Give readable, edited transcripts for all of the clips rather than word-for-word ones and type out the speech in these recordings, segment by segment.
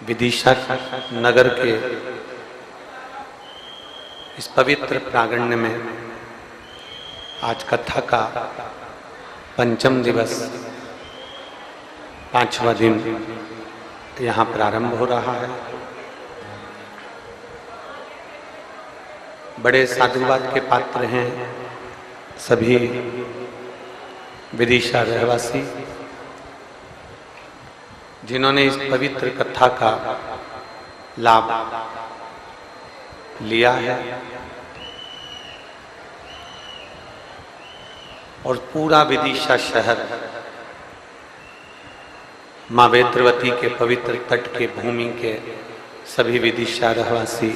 विदिशा नगर के इस पवित्र प्रांगण में आज कथा का पंचम दिवस 5वां दिन यहाँ प्रारंभ हो रहा है। बड़े साधुवाद के पात्र हैं सभी विदिशा रहवासी, जिन्होंने इस पवित्र कथा का लाभ लिया है और पूरा विदिशा शहर माँ वेत्रवती के पवित्र तट के भूमि के सभी विदिशा रहवासी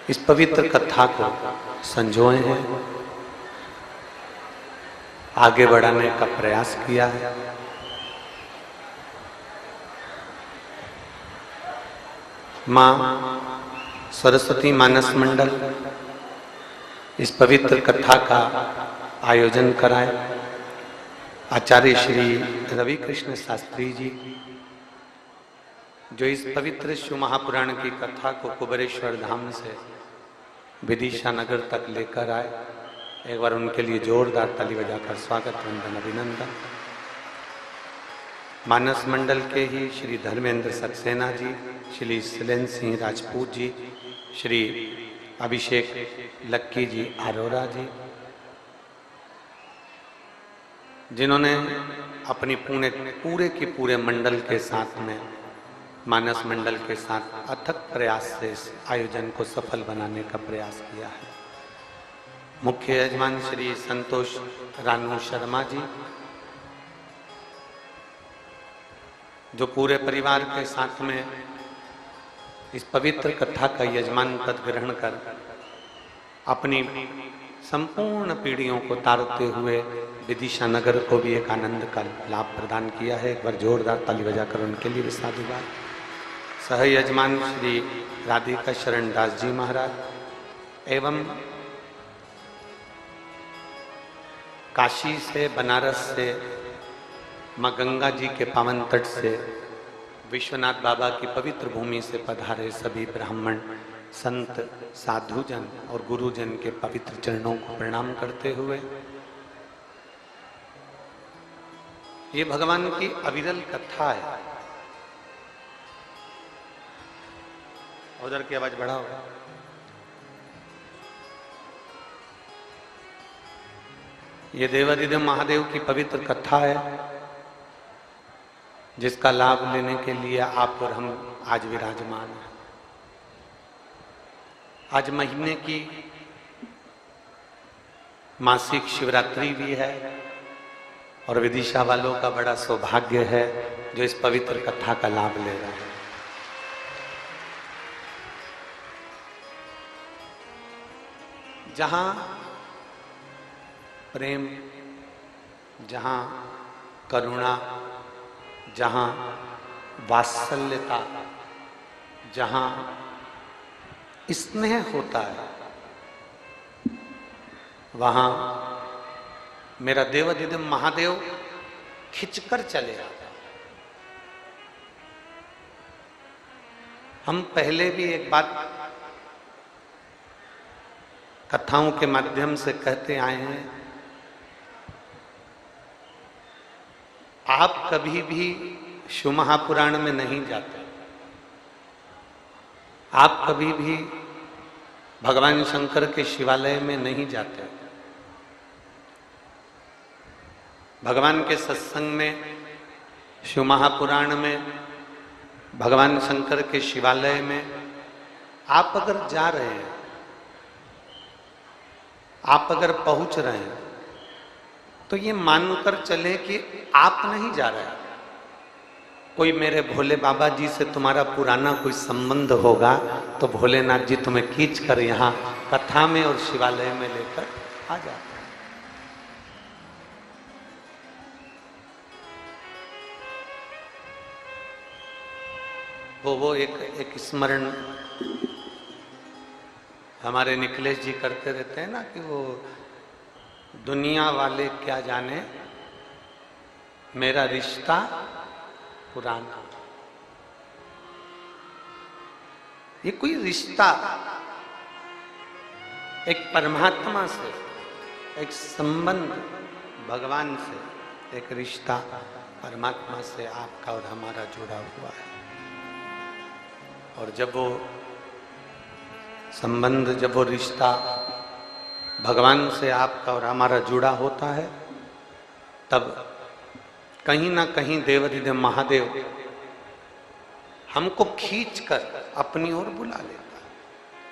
इस पवित्र कथा को संजोए हैं, आगे बढ़ाने का प्रयास किया है। माँ सरस्वती मानस मंडल इस पवित्र कथा का आयोजन कराए। आचार्य श्री रवि कृष्ण शास्त्री जी जो इस पवित्र शिव महापुराण की कथा को कुबेरेश्वर धाम से विदिशा नगर तक लेकर आए, एक बार उनके लिए जोरदार ताली बजाकर स्वागत वंदन अभिनंदन। मानस मंडल के ही श्री धर्मेंद्र सक्सेना जी, श्री शिलेन सिंह राजपूत जी, श्री अभिषेक लक्की जी अरोरा जी, जिन्होंने अपनी पूरे के पूरे मंडल के साथ में मानस मंडल के साथ अथक प्रयास से इस आयोजन को सफल बनाने का प्रयास किया है। मुख्य यजमान श्री संतोष रानू शर्मा जी जो पूरे परिवार के साथ में इस पवित्र कथा का यजमान पद ग्रहण कर अपनी संपूर्ण पीढ़ियों को तारते हुए विदिशा नगर को भी एक आनंद का लाभ प्रदान किया है। एक बार जोरदार ताली बजाकर उनके लिए भी साधुवाद। सह यजमान श्री राधिका शरण दास जी महाराज एवं काशी से, बनारस से, माँ गंगा जी के पावन तट से, विश्वनाथ बाबा की पवित्र भूमि से पधारे सभी ब्राह्मण संत साधुजन और गुरुजन के पवित्र चरणों को प्रणाम करते हुए ये भगवान की अविरल कथा है। उधर की आवाज बढ़ाओ। ये देवादिदेव महादेव की पवित्र कथा है जिसका लाभ लेने के लिए आप और हम आज विराजमान हैं। आज महीने की मासिक शिवरात्रि भी है और विदिशा वालों का बड़ा सौभाग्य है जो इस पवित्र कथा का लाभ ले रहे हैं। जहां प्रेम, जहां करुणा, जहां वात्सल्यता, जहां स्नेह होता है, वहां मेरा देवादिदेव महादेव खिंचकर चले आता। हम पहले भी एक बात कथाओं के माध्यम से कहते आए हैं, आप कभी भी शिव महापुराण में नहीं जाते, आप कभी भी भगवान शंकर के शिवालय में नहीं जाते, भगवान के सत्संग में, शिव महापुराण में, भगवान शंकर के शिवालय में आप अगर जा रहे हैं, आप अगर पहुंच रहे हैं तो ये मानकर चले कि आप नहीं जा रहे हैं। कोई मेरे भोले बाबा जी से तुम्हारा पुराना कोई संबंध होगा तो भोलेनाथ जी तुम्हें खींच कर यहाँ कथा में और शिवालय में लेकर आ जाते हैं। वो एक स्मरण हमारे निखिलेश जी करते रहते हैं ना कि वो दुनिया वाले क्या जाने मेरा रिश्ता पुराना। ये कोई रिश्ता एक परमात्मा से, एक संबंध भगवान से, एक रिश्ता परमात्मा से आपका और हमारा जुड़ा हुआ है। और जब वो संबंध, जब वो रिश्ता भगवान से आपका और हमारा जुड़ा होता है, तब कहीं ना कहीं देवाधिदेव महादेव हमको खींचकर अपनी ओर बुला लेता है।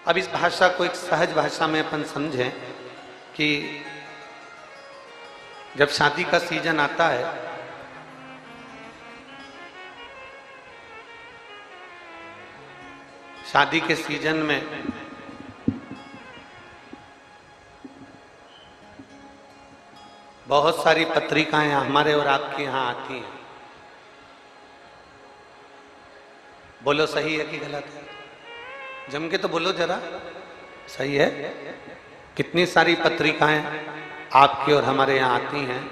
अब इस भाषा को एक सहज भाषा में अपन समझें कि जब शादी का सीजन आता है, शादी के सीजन में बहुत सारी पत्रिकाएं हमारे और आपके यहाँ आती हैं। बोलो सही है कि गलत है? जम के तो बोलो जरा, सही है? कितनी सारी पत्रिकाएं आपकी और हमारे यहाँ आती हैं।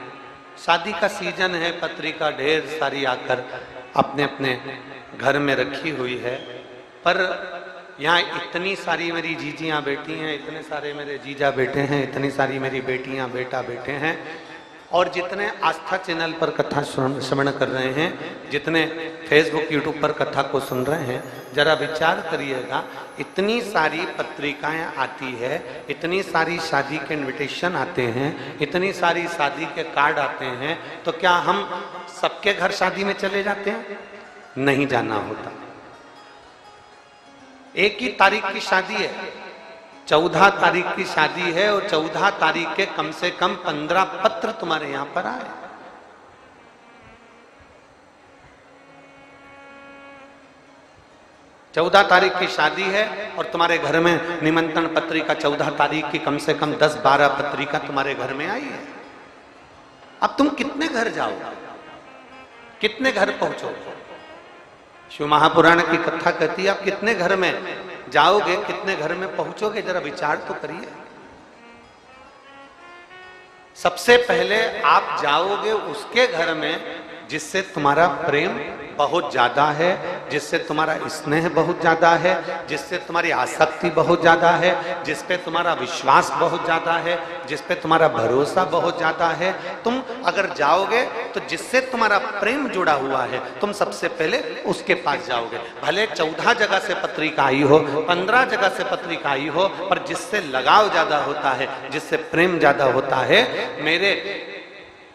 शादी का सीजन है, पत्रिका ढेर सारी आकर अपने अपने घर में रखी हुई है। पर यहाँ इतनी सारी मेरी जीजियाँ बेटी हैं, इतने सारे मेरे जीजा बेटे हैं, इतनी सारी मेरी बेटियाँ बेटा बेटे हैं, और जितने आस्था चैनल पर कथा श्रवण कर रहे हैं, जितने फेसबुक यूट्यूब पर कथा को सुन रहे हैं, जरा विचार करिएगा, इतनी सारी पत्रिकाएं आती है, इतनी सारी शादी के इनविटेशन आते हैं, इतनी सारी शादी के कार्ड आते हैं, तो क्या हम सबके घर शादी में चले जाते हैं? नहीं जाना होता। एक ही तारीख की शादी है, 14 तारीख की शादी है, और 14 तारीख के कम से कम 15 पत्र तुम्हारे यहां पर आए। चौदह तारीख की शादी है और तुम्हारे घर में निमंत्रण पत्रिका 14 तारीख की कम से कम 10-12 पत्रिका तुम्हारे घर में आई है। अब तुम कितने घर जाओ, कितने घर पहुंचो? शिव महापुराण की कथा कहती है, आप कितने घर में जाओगे, कितने घर में पहुंचोगे? जरा विचार तो करिए। सबसे पहले आप जाओगे उसके घर में जिससे तुम्हारा प्रेम बहुत ज्यादा है, जिससे तुम्हारा स्नेह बहुत ज्यादा है, जिससे तुम्हारी आसक्ति बहुत ज्यादा है, जिस पे तुम्हारा विश्वास बहुत ज्यादा है, जिस पे तुम्हारा भरोसा बहुत ज्यादा है। तुम अगर जाओगे तो जिससे तुम्हारा प्रेम जुड़ा हुआ है, तुम सबसे पहले उसके पास जाओगे। भले 14 जगह से पत्रिका आई हो, 15 जगह से पत्रिका आई हो, पर जिससे लगाव ज्यादा होता है, जिससे प्रेम ज्यादा होता है, मेरे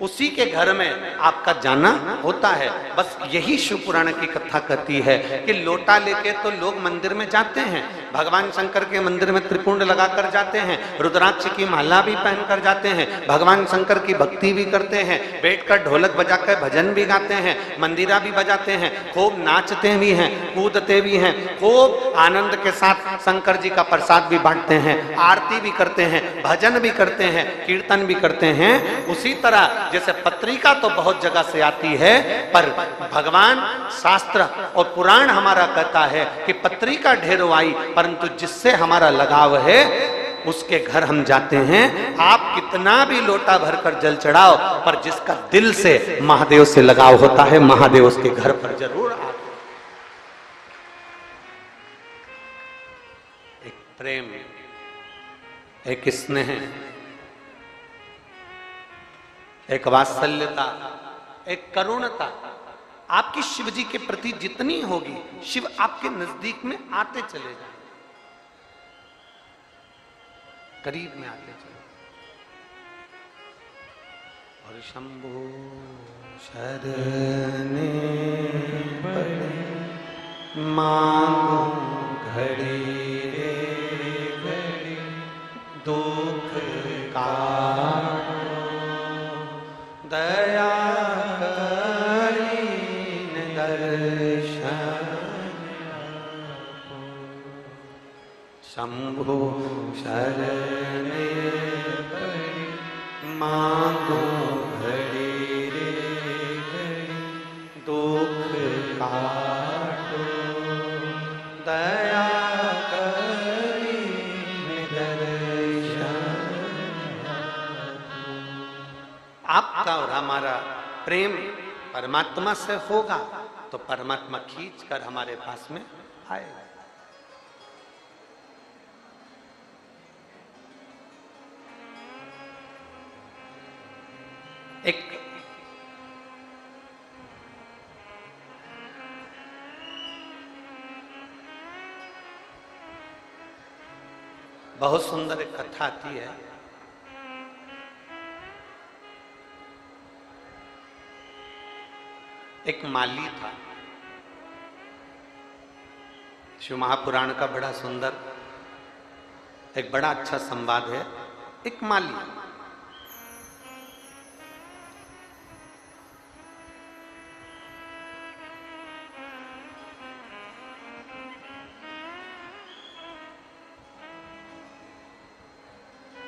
उसी के घर में आपका जाना होता है। बस यही शिव पुराण की कथा कहती है कि लोटा लेके तो लोग मंदिर में जाते हैं, भगवान शंकर के मंदिर में त्रिपुंड लगाकर जाते हैं, रुद्राक्ष की माला भी पहनकर जाते हैं, भगवान शंकर की भक्ति भी करते हैं, बैठकर ढोलक बजाकर भजन भी गाते हैं, मंदिरा भी बजाते हैं, खूब नाचते भी हैं, कूदते भी हैं, खूब आनंद के साथ शंकर जी का प्रसाद भी बांटते हैं, आरती भी करते हैं, भजन भी करते हैं, कीर्तन भी करते हैं। उसी तरह जैसे पत्रिका तो बहुत जगह से आती है, पर भगवान शास्त्र और पुराण हमारा कहता है कि पत्रिका ढेरों आई, परंतु जिससे हमारा लगाव है उसके घर हम जाते हैं। आप कितना भी लोटा भरकर जल चढ़ाओ, पर जिसका दिल से महादेव से लगाव होता है, महादेव उसके घर पर जरूर आते। एक प्रेम, एक स्नेह, एक वात्सल्यता, एक करुणता आपकी शिव जी के प्रति जितनी होगी, शिव आपके नजदीक में आते चले जाएंगे, करीब में आते चले। और शंभो शरणे पड़े मांगो घड़ी रे घड़ी, दुख का दया करीन दर्शन, शंभो शरणे पड़ी मांगो घड़ी रे घड़ी, दुख काटो दया करीन दर्शन। आपका और हमारा प्रेम परमात्मा से होगा तो परमात्मा खींच कर हमारे पास में आएगा। एक बहुत सुंदर एक कथा आती है। एक माली था। शिव महापुराण का बड़ा सुंदर एक बड़ा अच्छा संवाद है। एक माली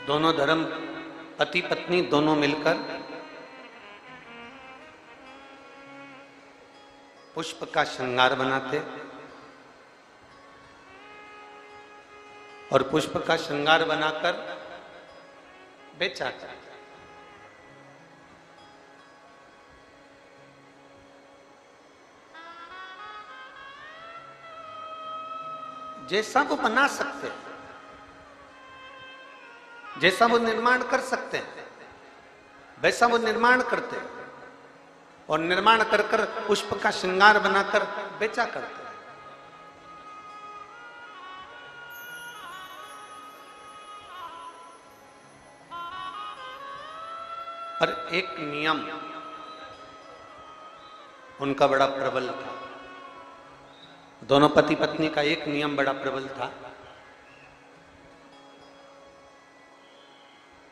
दोनों धर्म पति पत्नी दोनों मिलकर पुष्प का श्रृंगार बनाते और पुष्प का श्रृंगार बनाकर बेचा जाता। जैसा वो बना सकते हैं, जैसा वो निर्माण कर सकते हैं, वैसा वो निर्माण करते हैं और निर्माण कर कर पुष्प का श्रृंगार बनाकर बेचा करते हैं। पर एक नियम उनका बड़ा प्रबल था। दोनों पति पत्नी का एक नियम बड़ा प्रबल था।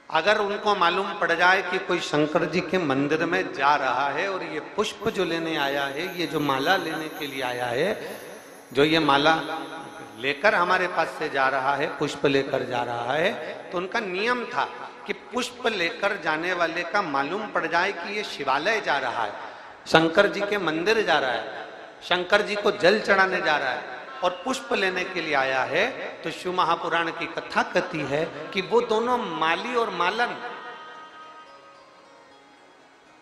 अगर उनको मालूम पड़ जाए कि कोई शंकर जी के मंदिर में जा रहा है और ये पुष्प जो लेने आया है, ये जो माला लेने के लिए आया है, जो ये माला लेकर हमारे पास से जा रहा है, पुष्प लेकर जा रहा है, तो उनका नियम था कि पुष्प लेकर जाने वाले का मालूम पड़ जाए कि ये शिवालय जा रहा है, शंकर जी के मंदिर जा रहा है, शंकर जी को जल चढ़ाने जा रहा है और पुष्प लेने के लिए आया है, तो शिव महापुराण की कथा कहती है कि वो दोनों माली और मालन,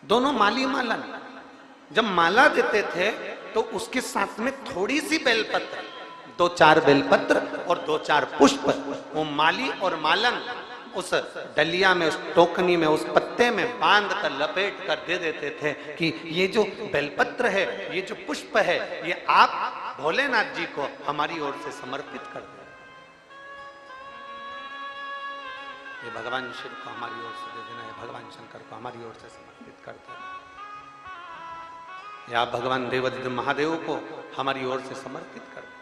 दोनों माली मालन जब माला देते थे तो उसके साथ में थोड़ी सी बेलपत्र, 2-4 बेलपत्र और 2-4 पुष्प, वो माली और मालन उस डलिया में, उस टोकनी में, उस पत्ते में बांध कर लपेट कर दे देते थे कि ये जो बेलपत्र है, ये जो पुष्प है, ये आप भोलेनाथ जी को हमारी ओर से समर्पित कर दें। ये भगवान शिव को हमारी ओर से दे देना है, भगवान शंकर को हमारी ओर से समर्पित कर देना, या भगवान देवादिदेव महादेव को हमारी ओर से समर्पित कर दें।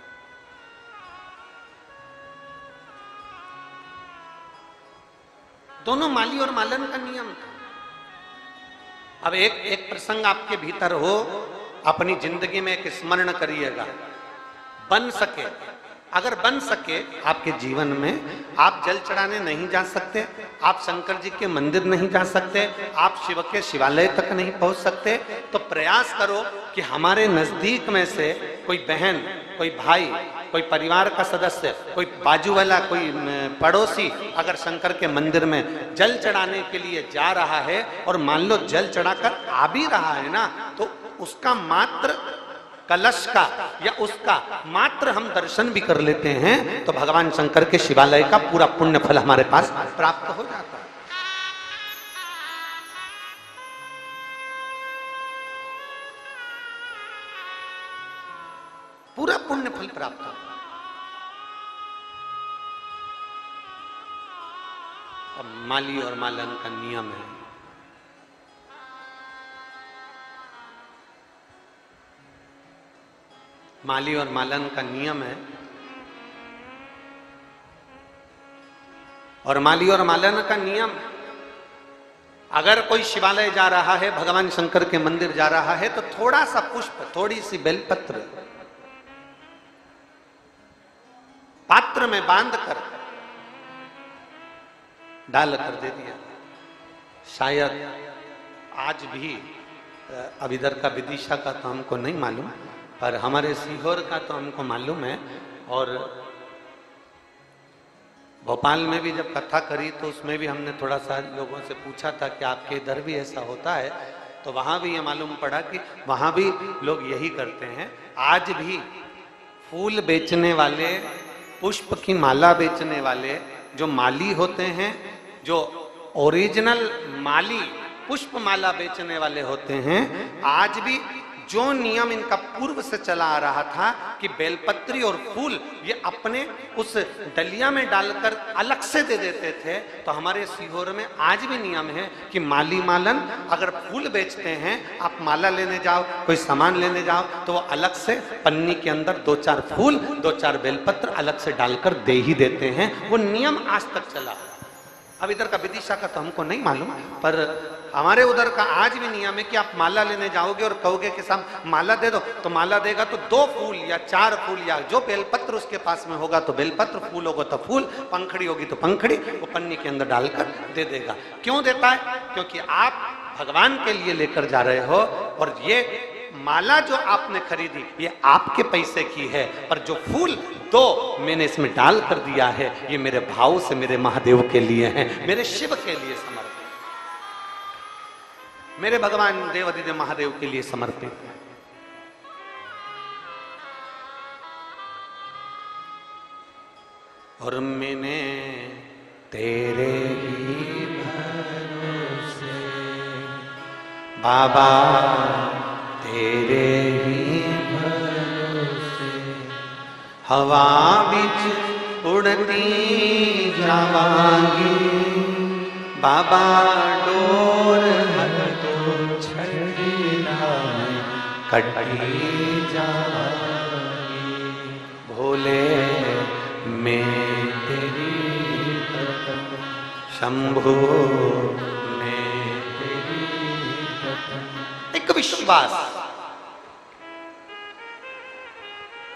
दोनों माली और मालन का नियम था। अब एक प्रसंग आपके भीतर हो, अपनी जिंदगी में एक स्मरण करिएगा, बन सके, अगर बन सके आपके जीवन में, आप जल चढ़ाने नहीं जा सकते, आप शंकर जी के मंदिर नहीं जा सकते, आप शिव के शिवालय तक नहीं पहुंच सकते, तो प्रयास करो कि हमारे नजदीक में से कोई बहन, कोई भाई, कोई परिवार का सदस्य, कोई बाजू वाला, कोई पड़ोसी अगर शंकर के मंदिर में जल चढ़ाने के लिए जा रहा है और मान लो जल चढ़ाकर आ भी रहा है ना, तो उसका मात्र कलश का या उसका मात्र हम दर्शन भी कर लेते हैं तो भगवान शंकर के शिवालय का पूरा पुण्य फल हमारे पास प्राप्त हो जाता है। पूरा पुण्य फल प्राप्त हो। अब माली और मालन का नियम है, माली और मालन का नियम है, और माली और मालन का नियम, अगर कोई शिवालय जा रहा है, भगवान शंकर के मंदिर जा रहा है, तो थोड़ा सा पुष्प, थोड़ी सी बेलपत्र पात्र में बांधकर डाल कर दे दिया। शायद आज भी, अब इधर का विदिशा का तो हमको नहीं मालूम, पर हमारे सीहोर का तो हमको मालूम है। और भोपाल में भी जब कथा करी तो उसमें भी हमने थोड़ा सा लोगों से पूछा था कि आपके इधर भी ऐसा होता है, तो वहां भी ये मालूम पड़ा कि वहां भी लोग यही करते हैं। आज भी फूल बेचने वाले, पुष्प की माला बेचने वाले जो माली होते हैं, जो ओरिजिनल माली पुष्पमाला बेचने वाले होते हैं, आज भी जो नियम इनका पूर्व से चला आ रहा था कि बेलपत्री और फूल ये अपने उस डलिया में डालकर अलग से दे देते थे, तो हमारे सीहोर में आज भी नियम है कि माली मालन अगर फूल बेचते हैं, आप माला लेने जाओ, कोई सामान लेने जाओ, तो वो अलग से पन्नी के अंदर 2-4 फूल 2-4 बेलपत्र अलग से डालकर दे ही देते हैं। वो नियम आज तक चला। अब इधर का विदिशा का तो हमको नहीं मालूम, पर हमारे उधर का आज भी नियम है कि आप माला लेने जाओगे और कहोगे कि साहब माला दे दो, तो माला देगा तो 2 फूल या 4 फूल या जो बेलपत्र उसके पास में होगा तो बेलपत्र, फूल होगा तो फूल, पंखड़ी होगी तो पंखड़ी, वो पन्नी के अंदर डालकर दे देगा। क्यों देता है? क्योंकि आप भगवान के लिए लेकर जा रहे हो और ये माला जो आपने खरीदी ये आपके पैसे की है, पर जो फूल 2 मैंने इसमें डाल कर दिया है ये मेरे भाव से मेरे महादेव के लिए है, मेरे शिव के लिए समर्पित, मेरे भगवान देवादिदेव महादेव के लिए समर्पित है। और मैंने तेरे ही भरोसे बाबा, तेरे ही भरोसे हवा बिच उड़ती जावांगी, बाबा डोर हर तो छड़ीना कटी जावांगी, भोले मैं तेरी शंभु मैं तेरी। एक विश्वास,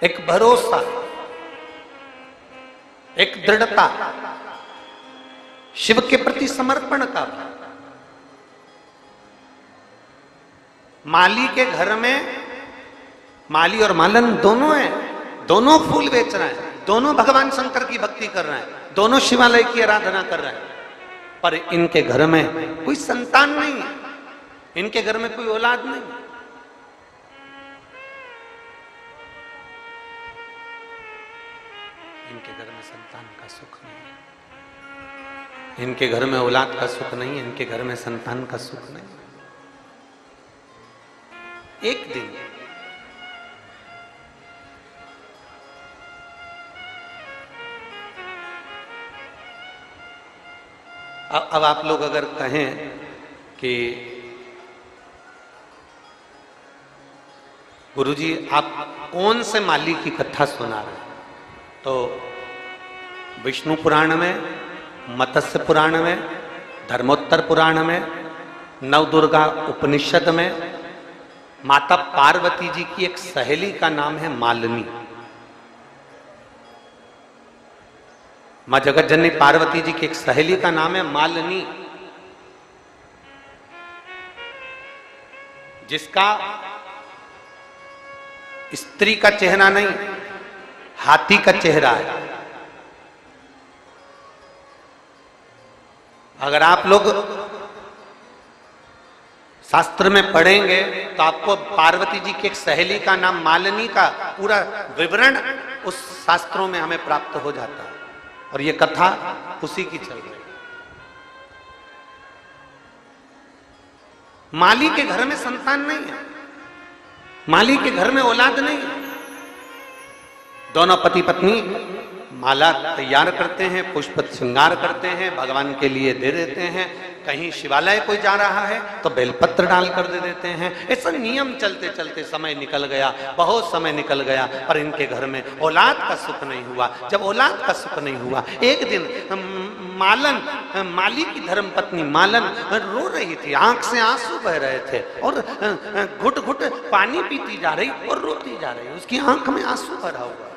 एक भरोसा, एक दृढ़ता, शिव के प्रति समर्पण का। माली के घर में माली और मालन दोनों हैं, दोनों फूल बेच रहे हैं, दोनों भगवान शंकर की भक्ति कर रहे हैं, दोनों शिवालय की आराधना कर रहे हैं, पर इनके घर में कोई संतान नहीं है, इनके घर में कोई औलाद नहीं। इनके घर में संतान का सुख नहीं है, इनके घर में औलाद का सुख नहीं है, इनके घर में संतान का सुख नहीं है। एक दिन अब आप लोग अगर कहें कि गुरुजी आप कौन से माली की कथा सुना रहे हैं, तो विष्णु पुराण में, मत्स्य पुराण में, धर्मोत्तर पुराण में, नवदुर्गा उपनिषद में माता पार्वती जी की एक सहेली का नाम है मालिनी। मां जगत जननी पार्वती जी की एक सहेली का नाम है मालिनी, जिसका स्त्री का चेहरा नहीं, हाथी का चेहरा है। अगर आप लोग शास्त्र में पढ़ेंगे तो आपको पार्वती जी की एक सहेली का नाम मालिनी का पूरा विवरण उस शास्त्रों में हमें प्राप्त हो जाता है, और ये कथा उसी की चल रही है। माली के घर में संतान नहीं है, माली के घर में औलाद नहीं है। दोनों पति पत्नी माला तैयार करते हैं, पुष्प श्रृंगार करते हैं, भगवान के लिए दे देते हैं। कहीं शिवालय कोई जा रहा है तो बेलपत्र डाल कर दे देते हैं। ऐसा नियम चलते चलते समय निकल गया, बहुत समय निकल गया, पर इनके घर में औलाद का सुख नहीं हुआ। जब औलाद का सुख नहीं हुआ, एक दिन माली की धर्मपत्नी मालन रो रही थी, आंख से आंसू बह रहे थे, और घुट घुट पानी पीती जा रही और रोती जा रही, उसकी आंख में आंसू भरा हुआ।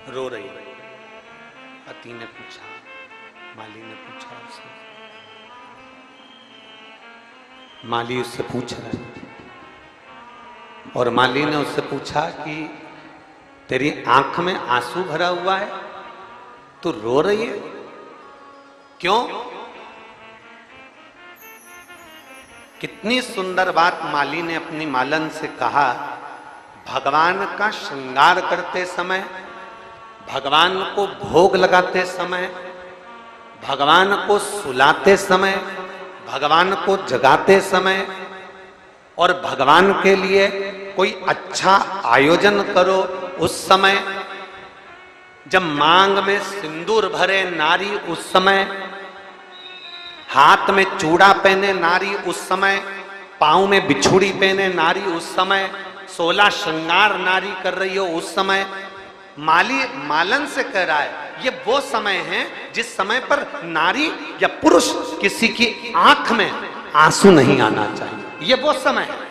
रो रही। पति ने पूछा, माली ने पूछा उससे, माली उससे पूछ रहे, और माली ने उससे पूछा कि तेरी आंख में आंसू भरा हुआ है, तू रो रही है, क्यों? कितनी सुंदर बात माली ने अपनी मालन से कहा। भगवान का श्रृंगार करते समय, भगवान को भोग लगाते समय, भगवान को सुलाते समय, भगवान को जगाते समय और भगवान के लिए कोई अच्छा आयोजन करो उस समय, जब मांग में सिंदूर भरे नारी उस समय, हाथ में चूड़ा पहने नारी उस समय, पांव में बिछुड़ी पहने नारी उस समय, 16 श्रृंगार नारी कर रही हो उस समय, माली मालन से कह रहा है ये वो समय है जिस समय पर नारी या पुरुष किसी की आंख में आंसू नहीं आना चाहिए। ये वो समय है।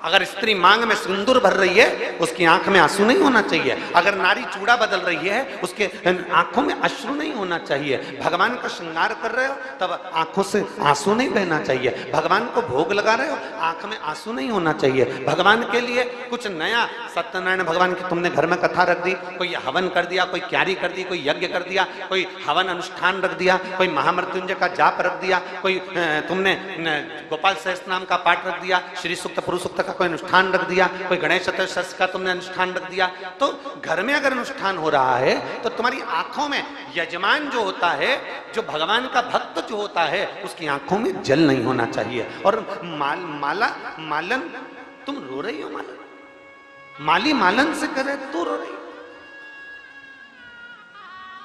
अगर स्त्री मांग में सिंदूर भर रही है उसकी आंख में आंसू नहीं होना चाहिए। अगर नारी चूड़ा बदल रही है उसके आंखों में अश्रु नहीं होना चाहिए। भगवान का श्रृंगार कर रहे हो तब आंखों से आंसू नहीं बहना चाहिए। भगवान को भोग लगा रहे हो आंख में आंसू नहीं होना चाहिए। भगवान के लिए कुछ नया, सत्यनारायण भगवान की तुमने घर में कथा रख दी, कोई हवन कर दिया, कोई क्यारी कर दी, कोई यज्ञ कर दिया, कोई हवन अनुष्ठान रख दिया, कोई महामृत्युंजय का जाप रख दिया, कोई तुमने गोपाल सहस्त्र नाम का पाठ रख दिया, श्री सूक्त पुरुष सूक्त का कोई अनुष्ठान रख दिया, कोई गणेश चतुर्थी का तुमने अनुष्ठान रख दिया, तो घर में अगर अनुष्ठान हो रहा है तो तुम्हारी आंखों में यजमान जो होता है, जो भगवान का भक्त जो होता है, उसकी आंखों में जल नहीं होना चाहिए। और मालन, तुम रो रही हो मालन, माली मालन से करे तो रो रही,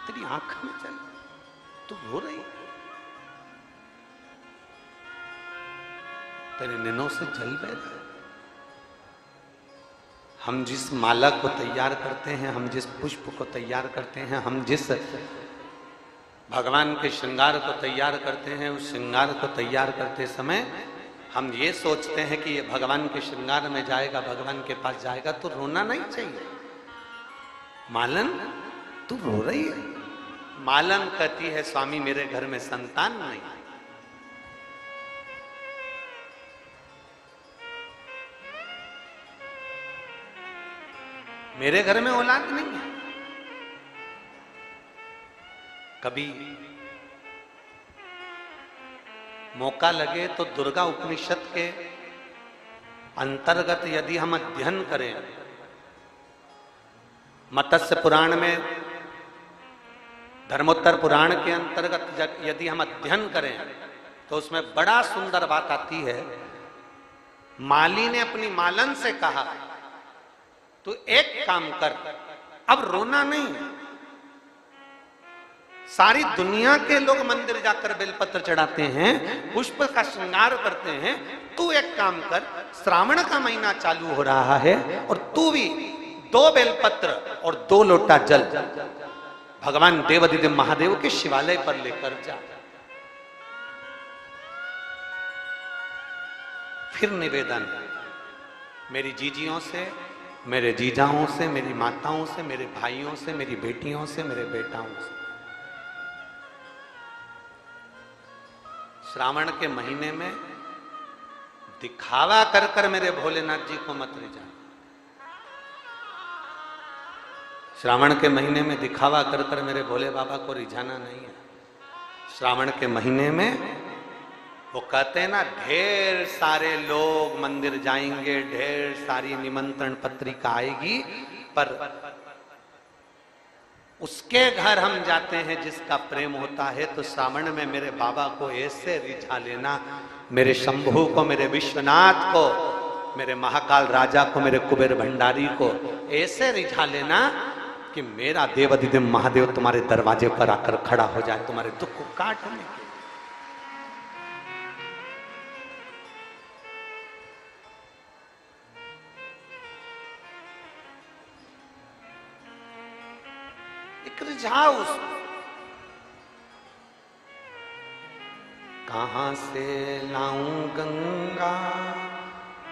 तेरी आंख में जल, तू रो रही, तेरे नैनों से जल बह रहा है। हम जिस माला को तैयार करते हैं, हम जिस पुष्प को तैयार करते हैं, हम जिस भगवान के श्रृंगार को तैयार करते हैं, उस श्रृंगार को तैयार करते समय हम ये सोचते हैं कि ये भगवान के श्रृंगार में जाएगा, भगवान के पास जाएगा, तो रोना नहीं चाहिए। मालन तू रो रही है। मालन कहती है स्वामी मेरे घर में संतान नहीं, मेरे घर में औलाद नहीं है। कभी मौका लगे तो दुर्गा उपनिषद के अंतर्गत यदि हम अध्ययन करें, मत्स्य पुराण में, धर्मोत्तर पुराण के अंतर्गत यदि हम अध्ययन करें तो उसमें बड़ा सुंदर बात आती है। माली ने अपनी मालन से कहा तो एक काम कर, अब रोना नहीं। सारी दुनिया के लोग मंदिर जाकर बेलपत्र चढ़ाते हैं, पुष्प का श्रृंगार करते हैं, तू एक काम कर, श्रावण का महीना चालू हो रहा है और तू भी 2 बेलपत्र और 2 लोटा जल भगवान देवाधिदेव महादेव के शिवालय पर लेकर जा। फिर निवेदन, मेरी जीजियों से, मेरे जीजाओं से, मेरी माताओं से, मेरे भाइयों से, मेरी बेटियों से, मेरे बेटाओं से, श्रावण के महीने में दिखावा कर कर मेरे भोलेनाथ जी को मत ले जाना। श्रावण के महीने में दिखावा कर कर मेरे भोले बाबा को रिझाना नहीं है। श्रावण के महीने में वो कहते हैं ना, ढेर सारे लोग मंदिर जाएंगे, ढेर सारी निमंत्रण पत्रिका आएगी, पर उसके घर हम जाते हैं जिसका प्रेम होता है। तो श्रावण में मेरे बाबा को ऐसे रिझा लेना, मेरे शंभू को, मेरे विश्वनाथ को, मेरे महाकाल राजा को, मेरे कुबेर भंडारी को ऐसे रिझा लेना कि मेरा देवाधिदेव महादेव तुम्हारे दरवाजे पर आकर खड़ा हो जाए, तुम्हारे दुख को काटने के। रिझाओ उसको। कहां से लाऊं गंगा,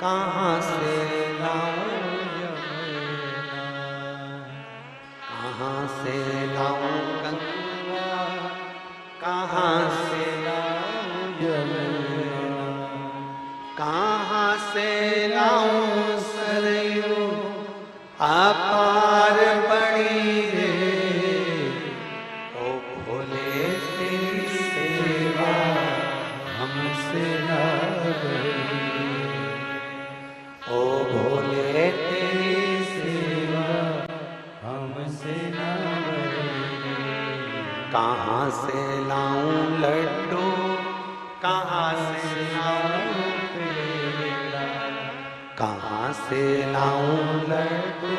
कहां से लाऊं यमुना, कहां से लाऊं गंगा, कहां से लाऊं यमुना, कहां से लाऊं सरयू अपार बड़ी रे, ओ भोले तेरी सेवा हमसे ना गई, ओ भोले तेरी कहाँ से लाऊं लड्डू, कहाँ से लाऊं पेड़ा, कहाँ से लाऊं लड्डू,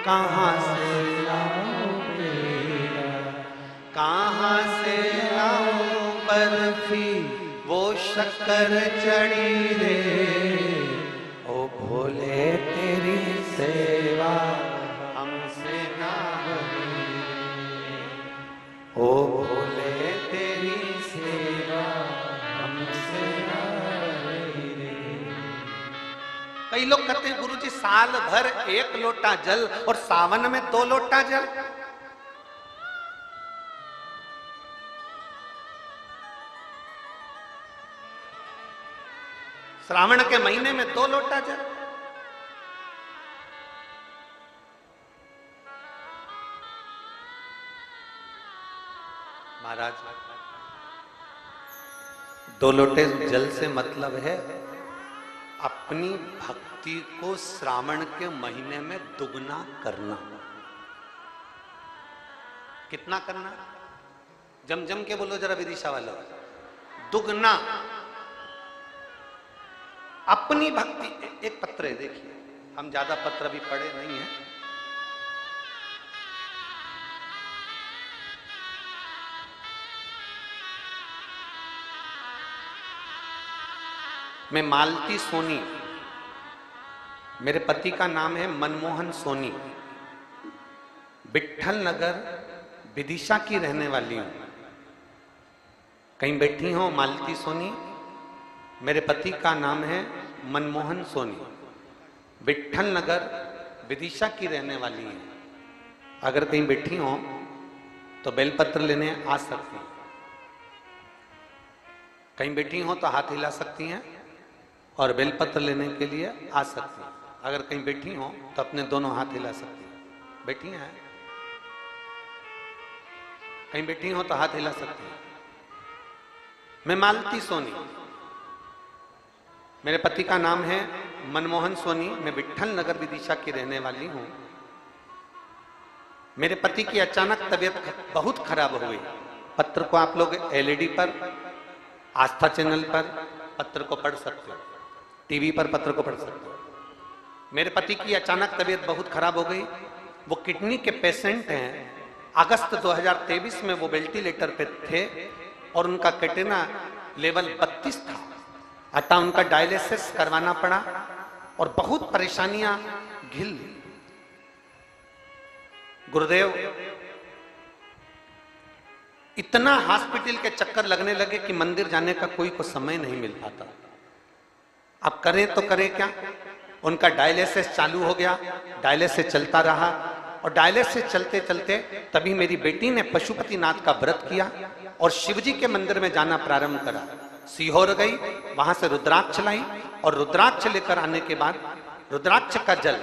कहाँ से लाऊं पेड़ा, कहाँ से लाऊं बर्फी वो शक्कर चढ़ी रे, ओ भोले तेरी सेवा हमसे ना होई, ओ भोले तेरी सेवा हमसे ना होई रे। कई लोग कहते हैं गुरुजी साल भर 1 लोटा जल और सावन में 2 लोटा जल। श्रावण के महीने में 2 लोटा जल। महाराज 2 लोटे जल से मतलब है अपनी भक्ति को श्रावण के महीने में दुगना करना। कितना करना? जम जम के बोलो जरा विदिशा वालों, दुगना अपनी भक्ति। एक पत्र है, देखिए, हम ज्यादा पत्र भी पढ़े नहीं है। मैं मालती सोनी, मेरे पति का नाम है मनमोहन सोनी, विट्ठल नगर विदिशा की रहने वाली हूं। कहीं बैठी हो मालती सोनी? मेरे पति का नाम है मनमोहन सोनी, विट्ठल नगर विदिशा की रहने वाली है। अगर कहीं बैठी हो तो बेलपत्र लेने आ सकती हैं। कहीं बैठी हो तो हाथ हिला सकती हैं और बेलपत्र लेने के लिए आ सकती हैं। अगर कहीं बैठी हो तो अपने दोनों हाथ हिला सकती हैं। बैठी हैं? कहीं बैठी हो तो हाथ हिला सकती हैं। मैं मालती सोनी, मेरे पति का नाम है मनमोहन सोनी, मैं विट्ठल नगर विदिशा की रहने वाली हूं। मेरे पति की अचानक तबीयत बहुत खराब हो गई। पत्र को आप लोग एलईडी पर, आस्था चैनल पर पत्र को पढ़ सकते हो, टीवी पर पत्र को पढ़ सकते हो। मेरे पति की अचानक तबीयत बहुत खराब हो गई। वो किडनी के पेशेंट हैं। अगस्त 2023 में वो वेंटिलेटर पे थे और उनका कैटेना लेवल 32 था। अतः उनका डायलिसिस करवाना पड़ा और बहुत परेशानियां घिल। गुरुदेव, इतना हॉस्पिटल के चक्कर लगने लगे कि मंदिर जाने का कोई को समय नहीं मिल पाता। अब करें तो करें क्या? उनका डायलिसिस चालू हो गया, डायलिसिस चलता रहा और डायलिसिस चलते चलते तभी मेरी बेटी ने पशुपतिनाथ का व्रत किया और शिवजी के मंदिर में जाना प्रारंभ करा। सीहोर गई, वहां से रुद्राक्ष लाई और रुद्राक्ष लेकर आने के बाद रुद्राक्ष का जल,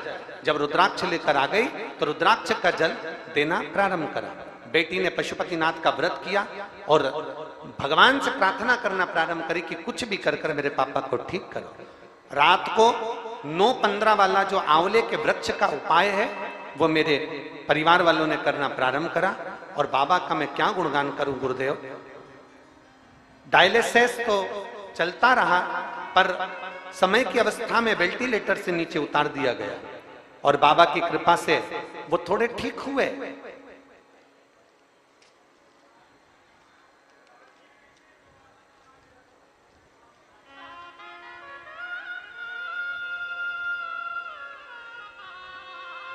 जब रुद्राक्ष लेकर आ गई तो रुद्राक्ष का जल देना प्रारंभ करा। बेटी ने पशुपतिनाथ का व्रत किया और भगवान से प्रार्थना करना प्रारंभ करी कि कुछ भी कर मेरे पापा को ठीक करो। रात को 9:15 वाला जो आंवले के वृक्ष का उपाय है वो मेरे परिवार वालों ने करना प्रारंभ करा और बाबा का मैं क्या गुणगान करूं गुरुदेव। डायलिसिस तो चलता रहा पर समय की अवस्था में वेंटिलेटर से नीचे उतार दिया गया और बाबा की कृपा से वो थोड़े ठीक हुए।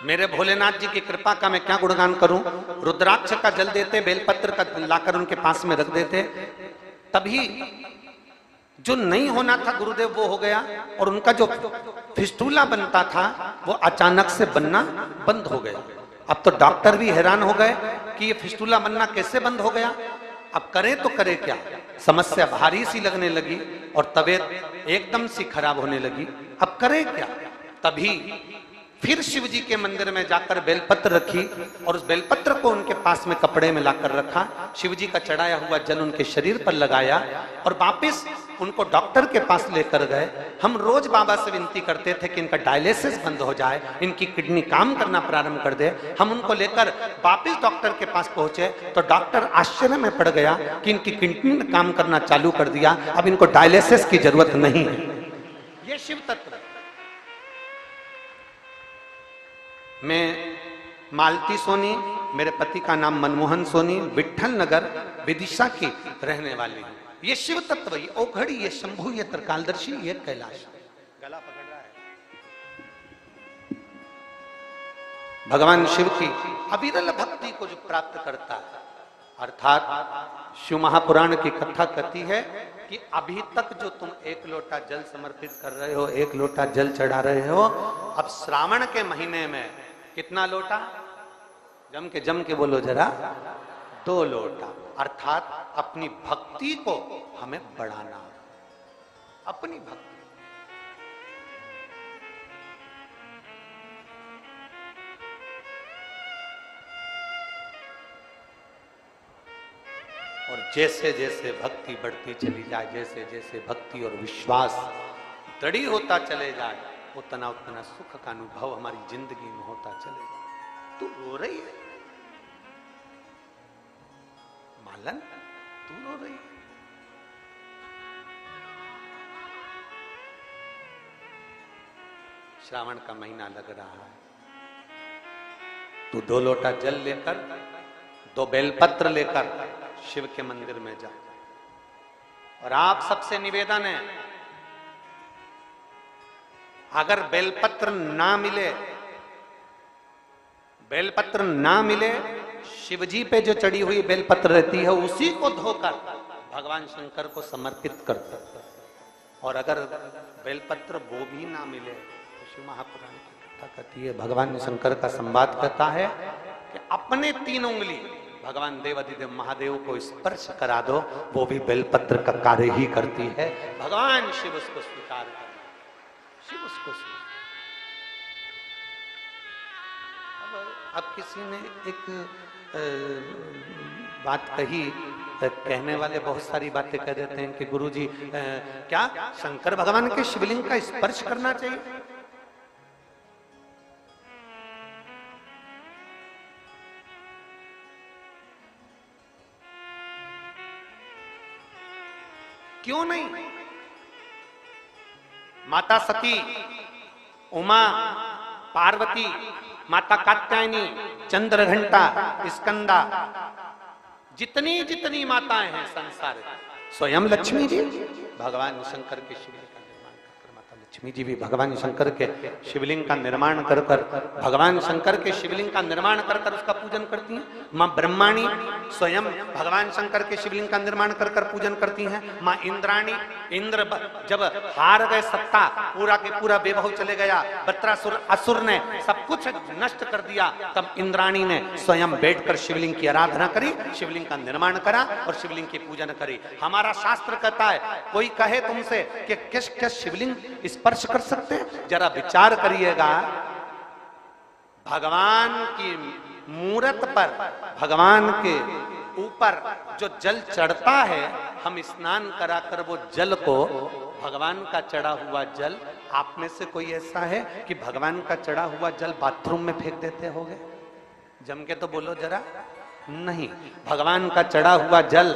मेरे भोलेनाथ जी की कृपा का मैं क्या गुणगान करूं। रुद्राक्ष का जल देते, बेलपत्र का लाकर उनके पास में रख देते, तभी जो नहीं होना था गुरुदेव वो हो गया और उनका जो फिस्टूला बनता था वो अचानक से बनना बंद हो गया। अब तो डॉक्टर भी हैरान हो गए कि ये फिस्टूला बनना कैसे बंद हो गया। अब करे तो करे क्या, समस्या भारी सी लगने लगी और तबीयत एकदम सी खराब होने लगी। अब करे क्या? तभी फिर शिव जी के मंदिर में जाकर बेलपत्र रखी और उस बेलपत्र को उनके पास में कपड़े में लाकर रखा, शिव जी का चढ़ाया हुआ जल उनके शरीर पर लगाया और वापिस उनको डॉक्टर के पास लेकर गए। हम रोज बाबा से विनती करते थे कि इनका डायलिसिस बंद हो जाए, इनकी किडनी काम करना प्रारंभ कर दे। हम उनको लेकर वापिस डॉक्टर के पास पहुंचे तो डॉक्टर आश्चर्य में पड़ गया कि इनकी किडनी ने काम करना चालू कर दिया, अब इनको डायलिसिस की जरूरत नहीं है। ये शिव तत्व है। मैं मालती सोनी, मेरे पति का नाम मनमोहन सोनी, विठल नगर विदिशा की रहने वाली हूं। ये शिव तत्व, ये ओघड़ी, ये शंभु, ये त्रिकालदर्शी, ये कैलाश। गला पकड़ रहा है। भगवान शिव की अविरल भक्ति को जो प्राप्त करता है, अर्थात शिव महापुराण की कथा कहती है कि अभी तक जो तुम 1 लोटा जल समर्पित कर रहे हो, 1 लोटा जल चढ़ा रहे हो, अब श्रावण के महीने में कितना लोटा? जम के बोलो जरा, 2 लोटा। अर्थात अपनी भक्ति को हमें बढ़ाना, अपनी भक्ति। और जैसे जैसे भक्ति बढ़ती चली जाए, जैसे जैसे भक्ति और विश्वास दृढ़ होता चले जाए, उतना उतना सुख का अनुभव हमारी जिंदगी में होता चले जाए। तू रो रही है मालन, तू रो रही है? श्रावण का महीना लग रहा है, तू 2 लोटा जल लेकर, 2 बेलपत्र लेकर शिव के मंदिर में जा। और आप सबसे निवेदन है, अगर बेलपत्र ना मिले, बेलपत्र ना मिले, शिवजी पे जो चढ़ी हुई बेलपत्र रहती है उसी को धोकर भगवान शंकर को समर्पित कर दो। और अगर बेलपत्र वो भी ना मिले तो शिव महापुराण की कथा कहती है, भगवान शंकर का संवाद कहता है कि अपने 3 उंगली भगवान देवाधिदेव महादेव को स्पर्श करा दो, वो भी बेलपत्र का कार्य ही करती है। भगवान शिव उसको स्वीकार कर, शिव उसको स्वीकार। अब किसी ने एक बात कही, कहने वाले बहुत सारी बातें कह देते हैं कि गुरुजी क्या शंकर भगवान के शिवलिंग का स्पर्श करना चाहिए? क्यों नहीं? माता सती, उमा, पार्वती, माता कात्यायनी, चंद्रघंटा, स्कंदा, जितनी जितनी माताएं हैं संसार में, स्वयं लक्ष्मी जी भगवान शंकर के शिवलिंग का निर्माण कर, माता लक्ष्मी जी भी भगवान शंकर के शिवलिंग का निर्माण कर भगवान शंकर के शिवलिंग का निर्माण कर उसका पूजन करती हैं। माँ ब्रह्माणी स्वयं भगवान शंकर के शिवलिंग का निर्माण कर पूजन करती हैं। माँ इंद्राणी, इंद्र जब हार गए सत्ता, पूरा के पूरा बेबहू चले गया, बत्रासुर असुर ने सब कुछ नष्ट कर दिया, तब इंद्राणी ने स्वयं बैठकर शिवलिंग की आराधना करी, शिवलिंग का निर्माण करा और शिवलिंग की पूजन करी। हमारा शास्त्र कहता है, कोई कहे तुमसे कि किस किस शिवलिंग स्पर्श कर सकते हैं, जरा विचार करिएगा। भगवान की मूरत पर, भगवान के ऊपर जो जल चढ़ता है, हम स्नान कराकर वो जल को, भगवान का चढ़ा हुआ जल, आप में से कोई ऐसा है कि भगवान का चढ़ा हुआ जल बाथरूम में फेंक देते होगे? जम के तो बोलो जरा। नहीं, भगवान का चढ़ा हुआ जल,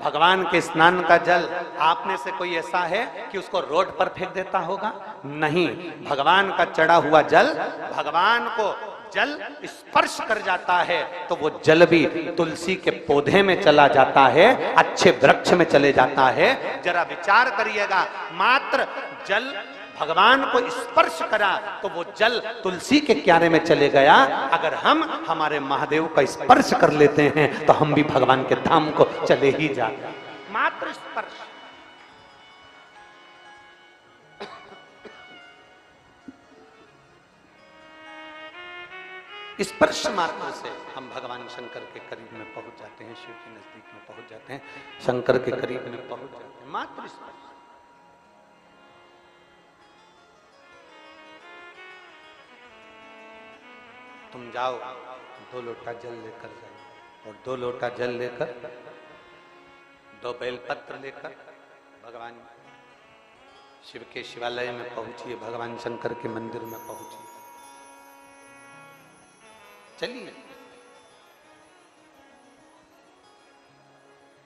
भगवान के स्नान का जल, आप में से कोई ऐसा है कि उसको रोड पर फेंक देता होगा? नहीं, भगवान का चढ़ा हुआ जल, भगवान को जल स्पर्श कर जाता है तो वो जल भी तुलसी के पौधे में चला जाता है, अच्छे वृक्ष में चले जाता है। जरा विचार करिएगा, मात्र जल भगवान को स्पर्श करा तो वो जल तुलसी के क्यारे में चले गया। अगर हम हमारे महादेव का स्पर्श कर लेते हैं तो हम भी भगवान के धाम को चले ही जाते। मात्र स्पर्श। स्पर्श मात्र से हम भगवान शंकर के करीब में पहुंच जाते हैं, शिव के नजदीक में पहुंच जाते हैं, शंकर के करीब में पहुंच जाते हैं। मात्र स्पर्श। तुम जाओ, 2 लोटा जल लेकर जाओ और 2 लोटा जल लेकर, 2 बेलपत्र लेकर भगवान शिव के शिवालय में पहुंचिए, भगवान शंकर के मंदिर में पहुंचिए। चलिए।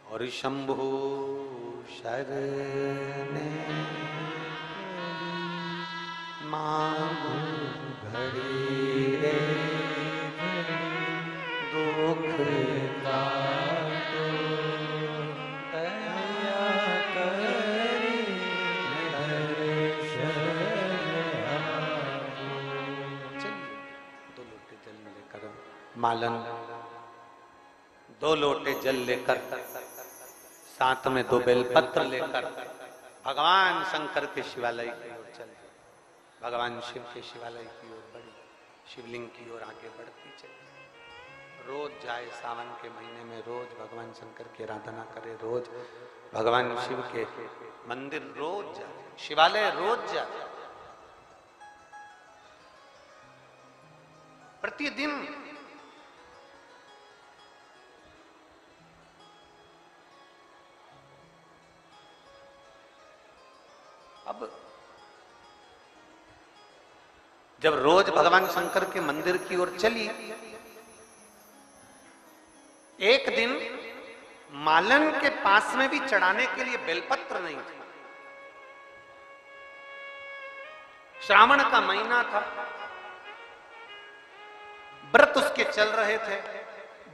और शंभु शरणे मांगू घड़ी रे दुख काटो दया करी दर्शन आपो। चलिए 2 लोटे जल लेकर मालन 2 लोटे जल लेकर साथ में 2 बेलपत्र लेकर भगवान शंकर के शिवालय की ओर चल, भगवान शिव के शिवालय की ओर बढ़ी, शिवलिंग की ओर आगे बढ़ती चली। रोज जाए, सावन के महीने में रोज भगवान शंकर की आराधना करे, रोज भगवान शिव के मंदिर रोज जाए, शिवालय रोज जाए, प्रतिदिन। अब जब रोज भगवान शंकर के मंदिर की ओर चली, एक दिन मालन के पास में भी चढ़ाने के लिए बेलपत्र नहीं थे। श्रावण का महीना था, व्रत उसके चल रहे थे,